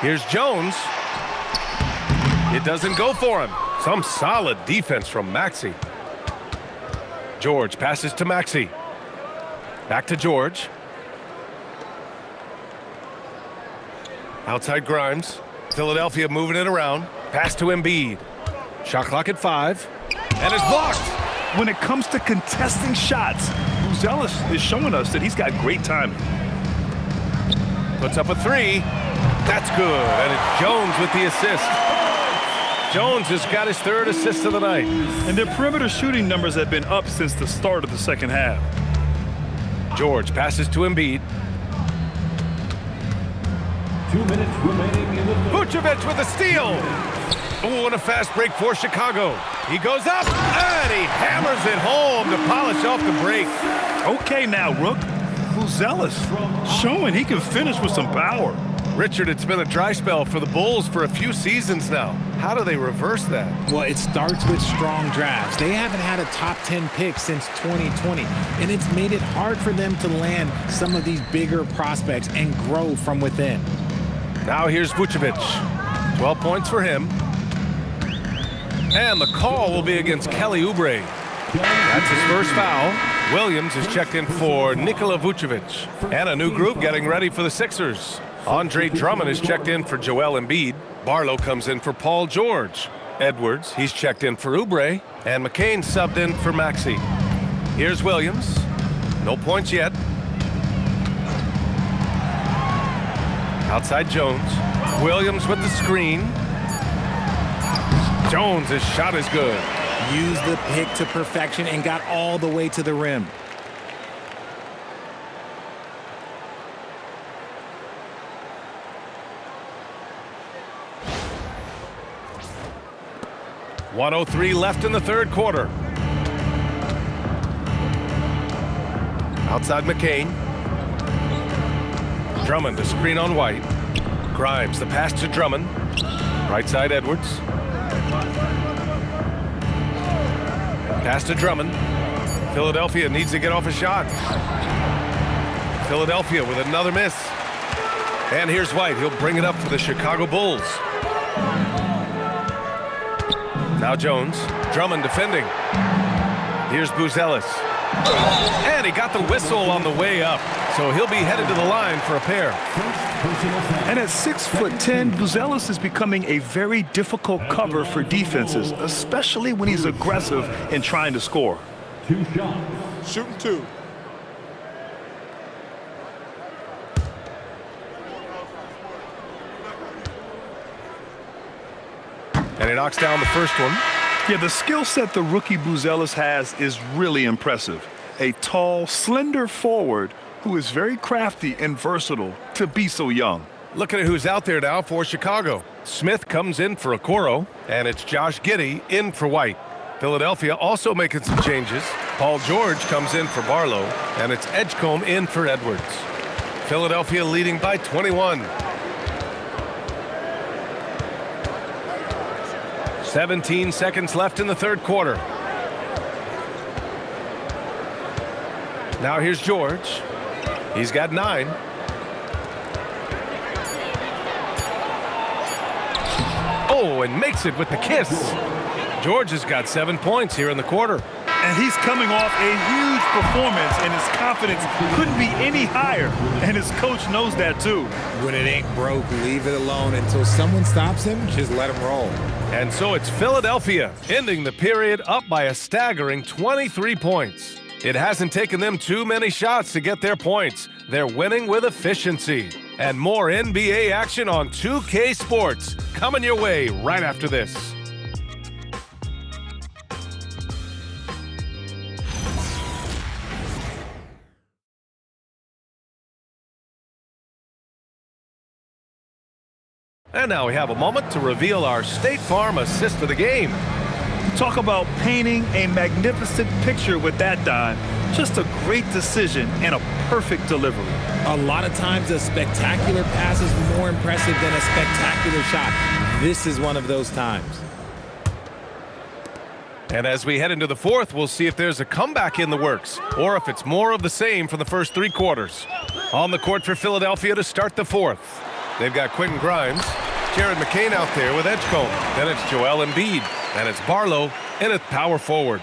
Here's Jones. It doesn't go for him. Some solid defense from Maxey. George passes to Maxey. Back to George. Outside Grimes. Philadelphia moving it around. Pass to Embiid. Shot clock at 5. And it's blocked. When it comes to contesting shots, Vučević is showing us that he's got great timing. Puts up a 3. That's good. And it's Jones with the assist. Jones has got his 3rd assist of the night. And their perimeter shooting numbers have been up since the start of the second half. George passes to Embiid. 2 minutes remaining in the third. Vučević with a steal. Oh, and a fast break for Chicago. He goes up, and he hammers it home to polish off the break. Okay now, Rook. Vučević showing he can finish with some power. Richard, it's been a dry spell for the Bulls for a few seasons now. How do they reverse that? Well, it starts with strong drafts. They haven't had a top 10 pick since 2020, and it's made it hard for them to land some of these bigger prospects and grow from within. Now here's Vučević. 12 points for him. And the call will be against Kelly Oubre. That's his first foul. Williams is checked in for Nikola Vučević. And a new group getting ready for the Sixers. Andre Drummond is checked in for Joel Embiid. Barlow comes in for Paul George. Edwards, he's checked in for Oubre. And McCain subbed in for Maxey. Here's Williams. No points yet. Outside Jones. Williams with the screen. Jones' shot is good. Used the pick to perfection and got all the way to the rim. .103 left in the third quarter. Outside McCain. Drummond, the screen on White. Grimes, the pass to Drummond. Right side Edwards. Pass to Drummond. Philadelphia needs to get off a shot. Philadelphia with another miss. And here's White. He'll bring it up for the Chicago Bulls. Now Jones. Drummond defending. Here's Vučević. And he got the whistle on the way up. So he'll be headed to the line for a pair. And at 6'10", Vučević is becoming a very difficult cover for defenses, especially when he's aggressive in trying to score. 2 shots. Shooting 2. And he knocks down the first one. Yeah, the skill set the rookie Vučević has is really impressive. A tall, slender forward who is very crafty and versatile to be so young. Looking at who's out there now for Chicago. Smith comes in for Okoro, and it's Josh Giddey in for White. Philadelphia also making some changes. Paul George comes in for Barlow, and it's Edgecombe in for Edwards. Philadelphia leading by 21. 17 seconds left in the third quarter. Now here's George. He's got 9. Oh, and makes it with the kiss. George has got 7 points here in the quarter. And he's coming off a huge performance, and his confidence couldn't be any higher. And his coach knows that too. When it ain't broke, leave it alone until someone stops him. Just let him roll. And so it's Philadelphia ending the period up by a staggering 23 points. It hasn't taken them too many shots to get their points. They're winning with efficiency. And more NBA action on 2K Sports coming your way right after this. And now we have a moment to reveal our State Farm assist of the game. Talk about painting a magnificent picture with that dime. Just a great decision and a perfect delivery. A lot of times a spectacular pass is more impressive than a spectacular shot. This is one of those times. And as we head into the fourth, we'll see if there's a comeback in the works or if it's more of the same for the first 3 quarters. On the court for Philadelphia to start the fourth. They've got Quentin Grimes, Jared McCain out there with Edgecombe. Then it's Joel Embiid. And it's Barlow in at power forward.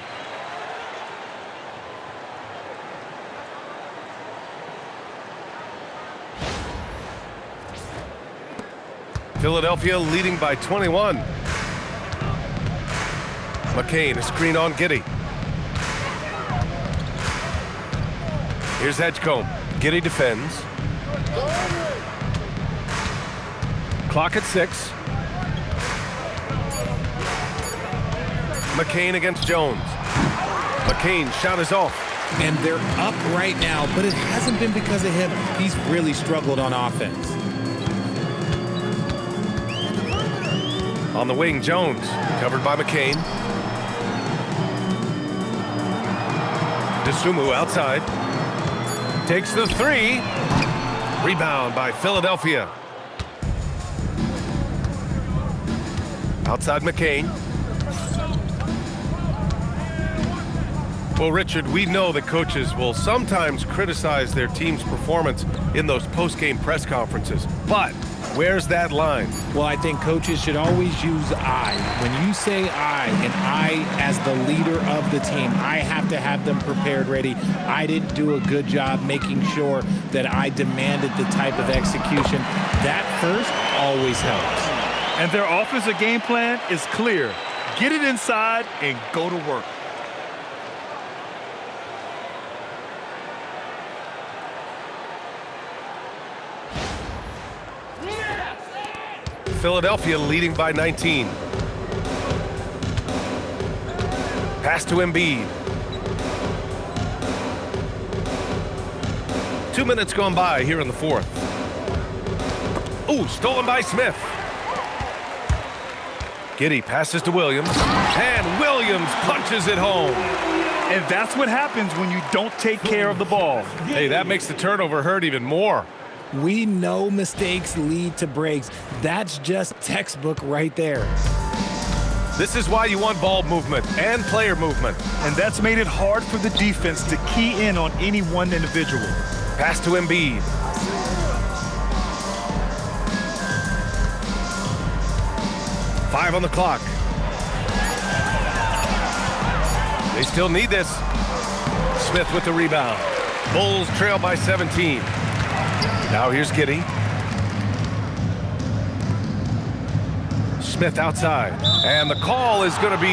Philadelphia leading by 21. McCain, a screen on Giddey. Here's Edgecombe. Giddey defends. Clock at 6. McCain against Jones. McCain shot is off. And they're up right now, but it hasn't been because of him. He's really struggled on offense. On the wing, Jones, covered by McCain. DeSumo outside. Takes the 3. Rebound by Philadelphia. Outside McCain. Well, Richard, we know that coaches will sometimes criticize their team's performance in those post-game press conferences. But where's that line? Well, I think coaches should always use I. When you say I, and I as the leader of the team, I have to have them prepared, ready. I didn't do a good job making sure that I demanded the type of execution. That first always helps. And their offensive game plan is clear. Get it inside and go to work. Philadelphia leading by 19. Pass to Embiid. 2 minutes gone by here in the fourth. Ooh, stolen by Smith. Giddey passes to Williams, and Williams punches it home. And that's what happens when you don't take care of the ball. Hey, that makes the turnover hurt even more. We know mistakes lead to breaks. That's just textbook right there. This is why you want ball movement and player movement. And that's made it hard for the defense to key in on any one individual. Pass to Embiid. Five on the clock. They still need this. Smith with the rebound. Bulls trail by 17. Now here's Giddey. Smith outside. And the call is going to be,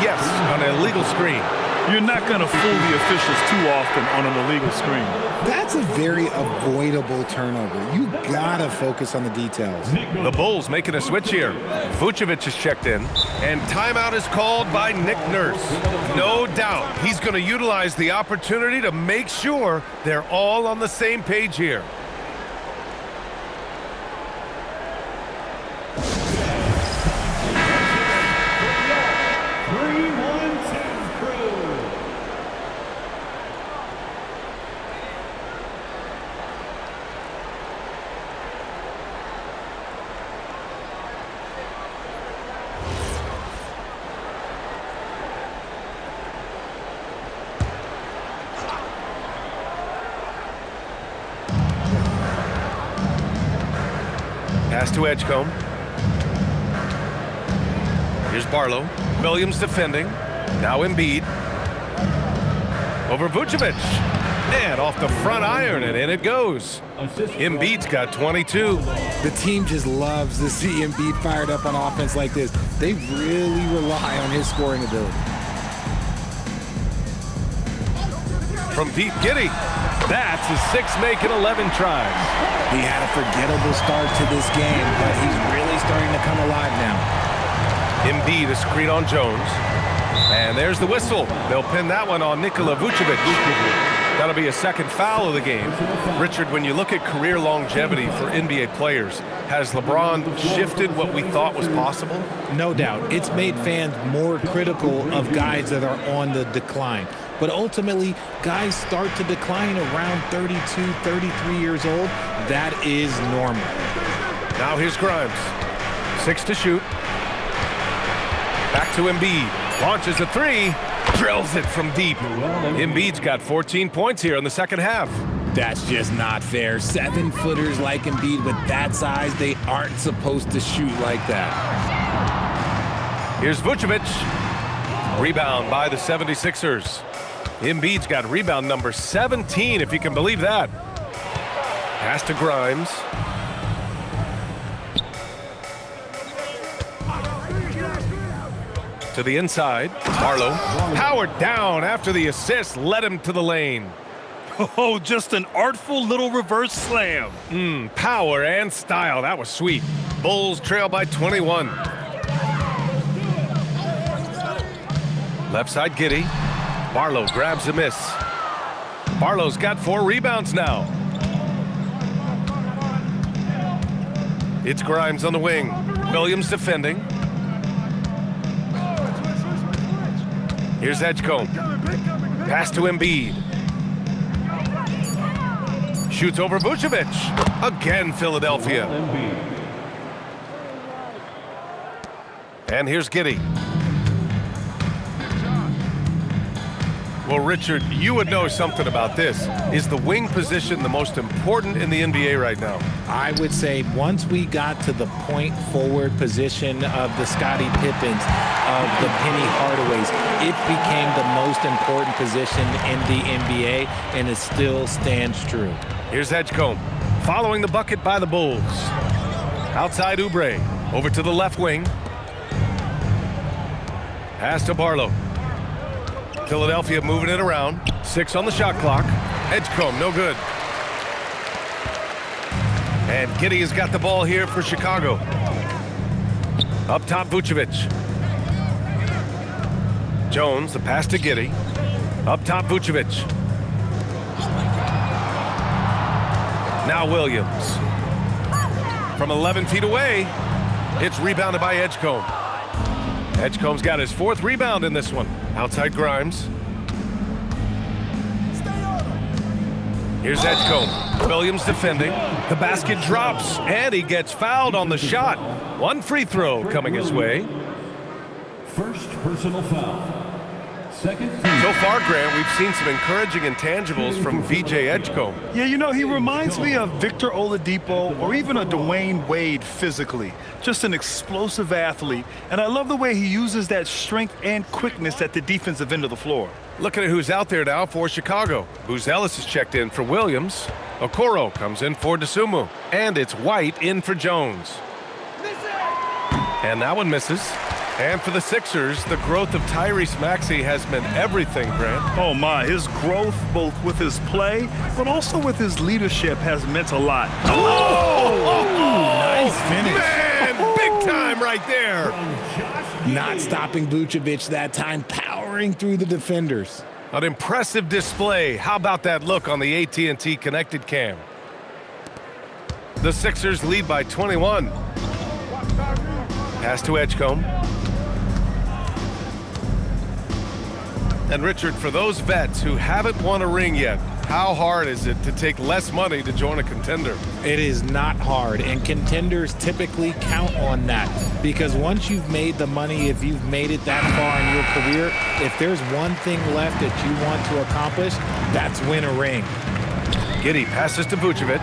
yes, on an illegal screen. You're not going to fool the officials too often on an illegal screen. That's a very avoidable turnover. You gotta focus on the details. The Bulls making a switch here. Vučević is checked in, and timeout is called by Nick Nurse. No doubt he's going to utilize the opportunity to make sure they're all on the same page here. Pass to Edgecombe. Here's Barlow. Williams defending. Now Embiid. Over Vučević. And off the front iron, and in it goes. Embiid's got 22. The team just loves to see Embiid fired up on offense like this. They really rely on his scoring ability. From deep, Giddey. That's his 6th make in 11 tries. He had a forgettable start to this game, but he's really starting to come alive now. Embiid a screen on Jones. And there's the whistle. They'll pin that one on Nikola Vučević. That'll be a 2nd foul of the game. Richard, when you look at career longevity for NBA players, has LeBron shifted what we thought was possible? No doubt. It's made fans more critical of guys that are on the decline. But ultimately, guys start to decline around 32, 33 years old. That is normal. Now here's Grimes. 6 to shoot. Back to Embiid. Launches a 3. Drills it from deep. Embiid's got 14 points here in the 2nd half. That's just not fair. 7-footers like Embiid with that size, they aren't supposed to shoot like that. Here's Vučević. Rebound by the 76ers. Embiid's got rebound number 17, if you can believe that. Pass to Grimes. To the inside. Barlow. Powered down after the assist led him to the lane. Oh, just an artful little reverse slam. Power and style. That was sweet. Bulls trail by 21. Left side, Giddey. Barlow grabs a miss. Barlow's got 4 rebounds now. It's Grimes on the wing. Williams defending. Here's Edgecombe. Pass to Embiid. Shoots over Vučević. Again, Philadelphia. And here's Giddey. Well, Richard, you would know something about this. Is the wing position the most important in the NBA right now? I would say once we got to the point forward position of the Scottie Pippens, of the Penny Hardaways, it became the most important position in the NBA, and it still stands true. Here's Edgecombe, following the bucket by the Bulls. Outside Oubre, over to the left wing. Pass to Barlow. Philadelphia moving it around. 6 on the shot clock. Edgecombe, no good. And Giddey has got the ball here for Chicago. Up top, Vučević. Jones, the pass to Giddey. Up top, Vučević. Now Williams. From 11 feet away, it's rebounded by Edgecombe. Edgecombe's got his 4th rebound in this one. Outside Grimes. Here's Edgecombe. Williams defending. The basket drops, and he gets fouled on the shot. 1 free throw coming his way. First personal foul. Second. So far, Grant, we've seen some encouraging intangibles from VJ Edgecombe. Yeah, you know, he reminds me of Victor Oladipo or even a Dwayne Wade physically. Just an explosive athlete, and I love the way he uses that strength and quickness at the defensive end of the floor. Looking at who's out there now for Chicago. Buzelis is checked in for Williams. Okoro comes in for DeSumo. And it's White in for Jones. And that one misses. And for the Sixers, the growth of Tyrese Maxey has meant everything, Grant. Oh my, his growth both with his play, but also with his leadership has meant a lot. Nice finish. Man, big time right there. Not stopping Vučević that time, powering through the defenders. An impressive display. How about that look on the AT&T connected cam? The Sixers lead by 21. Pass to Edgecombe. And Richard, for those vets who haven't won a ring yet, how hard is it to take less money to join a contender? It is not hard, and contenders typically count on that, because once you've made the money, if you've made it that far in your career, if there's one thing left that you want to accomplish, that's win a ring. Giddey passes to Vučević,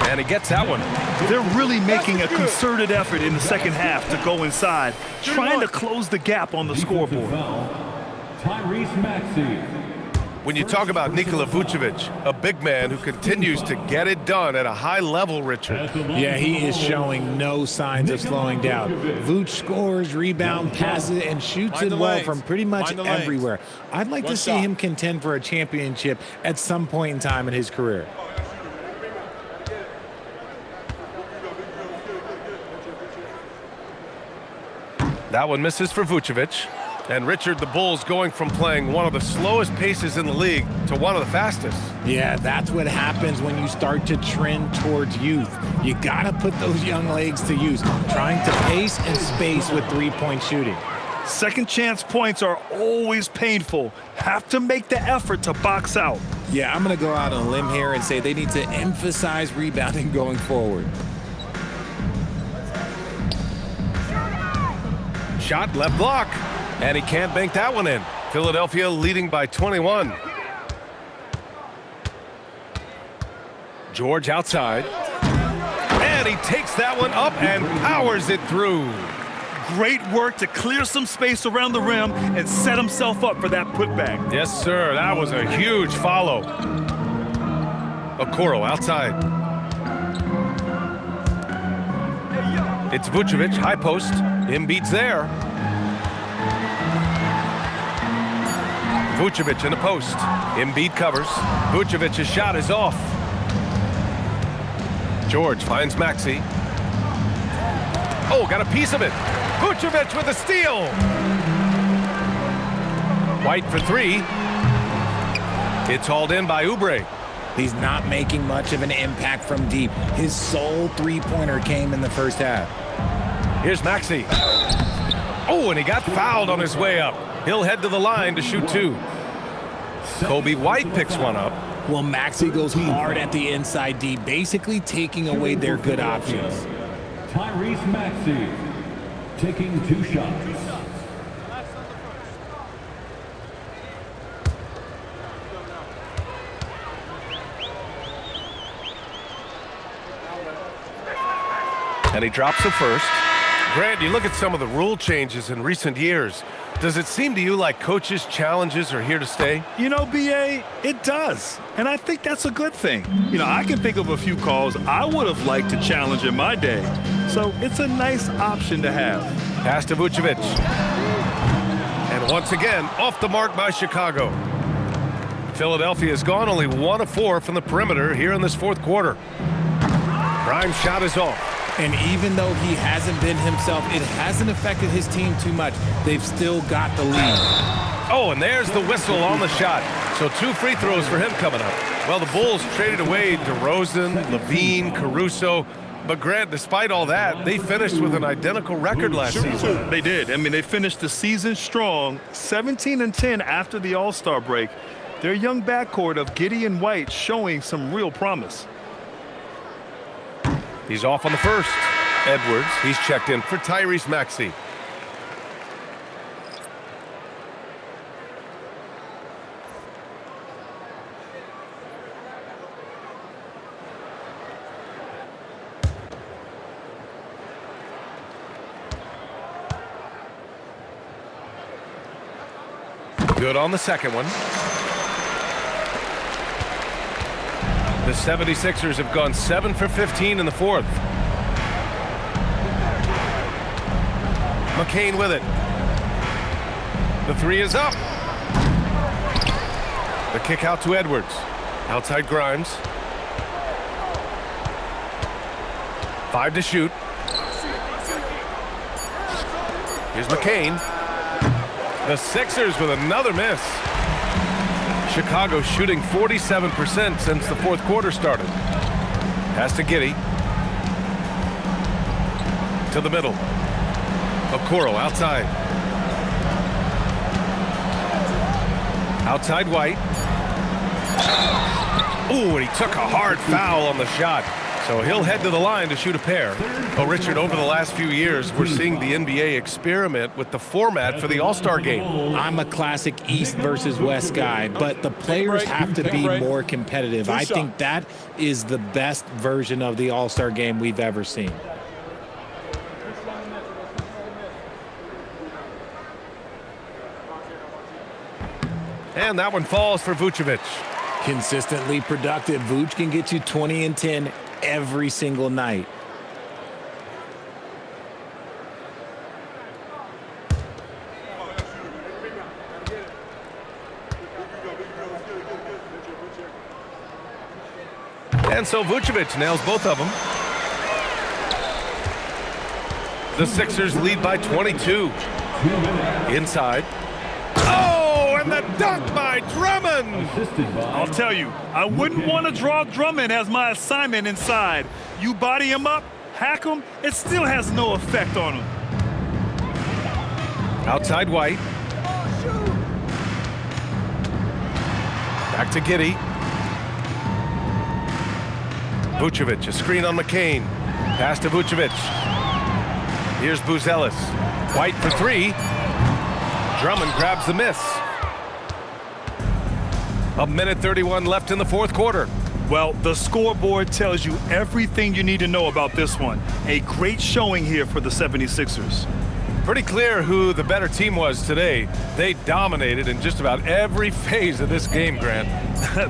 and he gets that one. They're really making a concerted effort in the second half to go inside, trying to close the gap on the scoreboard. Tyrese Maxey. When you talk about Nikola Vučević, a big man who continues to get it done at a high level, Richard. Yeah, he is showing no signs of slowing down. Vuč scores, rebound, passes, and shoots it well from pretty much everywhere. I'd like to see him contend for a championship at some point in time in his career. That one misses for Vučević. And Richard, the Bulls going from playing one of the slowest paces in the league to one of the fastest. Yeah, that's what happens when you start to trend towards youth. You got to put those young legs to use, trying to pace and space with three-point shooting. Second chance points are always painful. Have to make the effort to box out. Yeah, I'm going to go out on a limb here and say they need to emphasize rebounding going forward. Shot left block. And he can't bank that one in. Philadelphia leading by 21. George outside. And he takes that one up and powers it through. Great work to clear some space around the rim and set himself up for that putback. Yes, sir. That was a huge follow. Okoro outside. It's Vučević, high post. Embiid's there. Vučević in the post. Embiid covers. Vučevic's shot is off. George finds Maxey. Oh, got a piece of it. Vučević with a steal. White for three. It's hauled in by Oubre. He's not making much of an impact from deep. His sole three-pointer came in the first half. Here's Maxey. Oh, and he got fouled on his way up. He'll head to the line to shoot two. Coby White picks one up. Well, Maxey goes hard at the inside D, basically taking away their good options. Tyrese Maxey taking 2 shots. And he drops the first. Grant, you look at some of the rule changes in recent years. Does it seem to you like coaches' challenges are here to stay? You know, B.A., it does. And I think that's a good thing. You know, I can think of a few calls I would have liked to challenge in my day. So it's a nice option to have. Pass to Vučević. And once again, off the mark by Chicago. Philadelphia has gone only 1 of 4 from the perimeter here in this fourth quarter. Grimes' shot is off. And even though he hasn't been himself, it hasn't affected his team too much. They've still got the lead. Oh, and there's the whistle on the shot. So 2 free throws for him coming up. Well, the Bulls traded away DeRozan, Levine, Caruso. But Grant, despite all that, they finished with an identical record last season. They did. I mean, they finished the season strong, 17-10 after the All-Star break. Their young backcourt of Giddey and White showing some real promise. He's off on the first. Edwards, he's checked in for Tyrese Maxey. Good on the second one. The 76ers have gone 7 for 15 in the fourth. McCain with it. The three is up. The kick out to Edwards. Outside Grimes. 5 to shoot. Here's McCain. The Sixers with another miss. Chicago shooting 47% since the fourth quarter started. Pass to Giddey. To the middle. Okoro outside. Outside White. Ooh, and he took a hard foul on the shot. So he'll head to the line to shoot a pair. Oh, Richard, over the last few years, we're seeing the NBA experiment with the format for the All-Star game. I'm a classic East versus West guy, but the players have to be more competitive. I think that is the best version of the All-Star game we've ever seen. And that one falls for Vučević. Consistently productive. Vuč can get you 20 and 10 every single night. And so Vučević nails both of them. The Sixers lead by 22. Inside. Oh, and the dunk by Drummond. I'll tell you, I wouldn't want to draw Drummond as my assignment inside. You body him up, hack him, it still has no effect on him. Outside White. Back to Giddey. Vučević, a screen on McCain. Pass to Vučević. Here's Buzelis. White for three. Drummond grabs the miss. A minute 31 left in the fourth quarter. Well, the scoreboard tells you everything you need to know about this one. A great showing here for the 76ers. Pretty clear who the better team was today. They dominated in just about every phase of this game, Grant.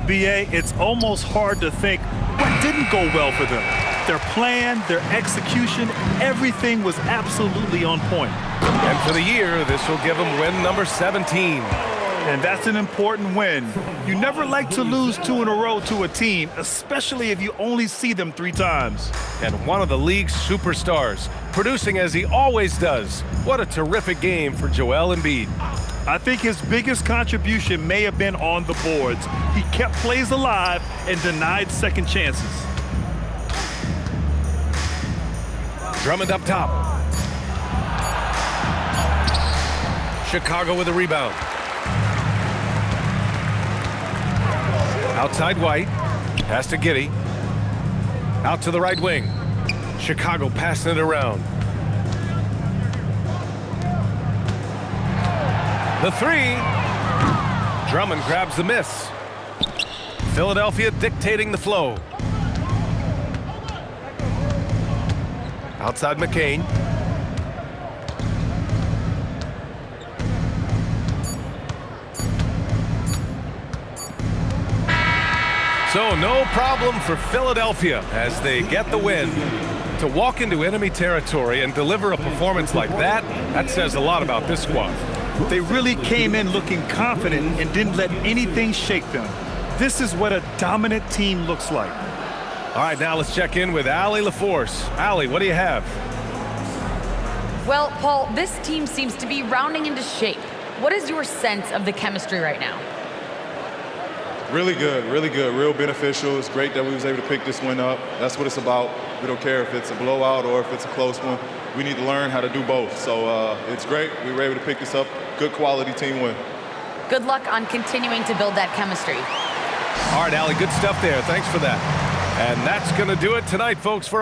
B.A., it's almost hard to think what didn't go well for them. Their plan, their execution, everything was absolutely on point. And for the year, this will give them win number 17. And that's an important win. You never like to lose 2 in a row to a team, especially if you only see them 3 times. And one of the league's superstars, producing as he always does. What a terrific game for Joel Embiid. I think his biggest contribution may have been on the boards. He kept plays alive and denied second chances. Drummond up top. Chicago with a rebound. Outside White. Pass to Giddey. Out to the right wing. Chicago passing it around. The three. Drummond grabs the miss. Philadelphia dictating the flow. Outside McCain. So no problem for Philadelphia as they get the win. To walk into enemy territory and deliver a performance like that, that says a lot about this squad. They really came in looking confident and didn't let anything shake them. This is what a dominant team looks like. All right, now let's check in with Allie LaForce. Allie, what do you have? Well, Paul, this team seems to be rounding into shape. What is your sense of the chemistry right now? Really good, real beneficial. It's great that we was able to pick this one up. That's what it's about. We don't care if it's a blowout or if it's a close one. We need to learn how to do both. So it's great. We were able to pick this up. Good quality team win. Good luck on continuing to build that chemistry. All right, Allie, good stuff there. Thanks for that. And that's going to do it tonight, folks, for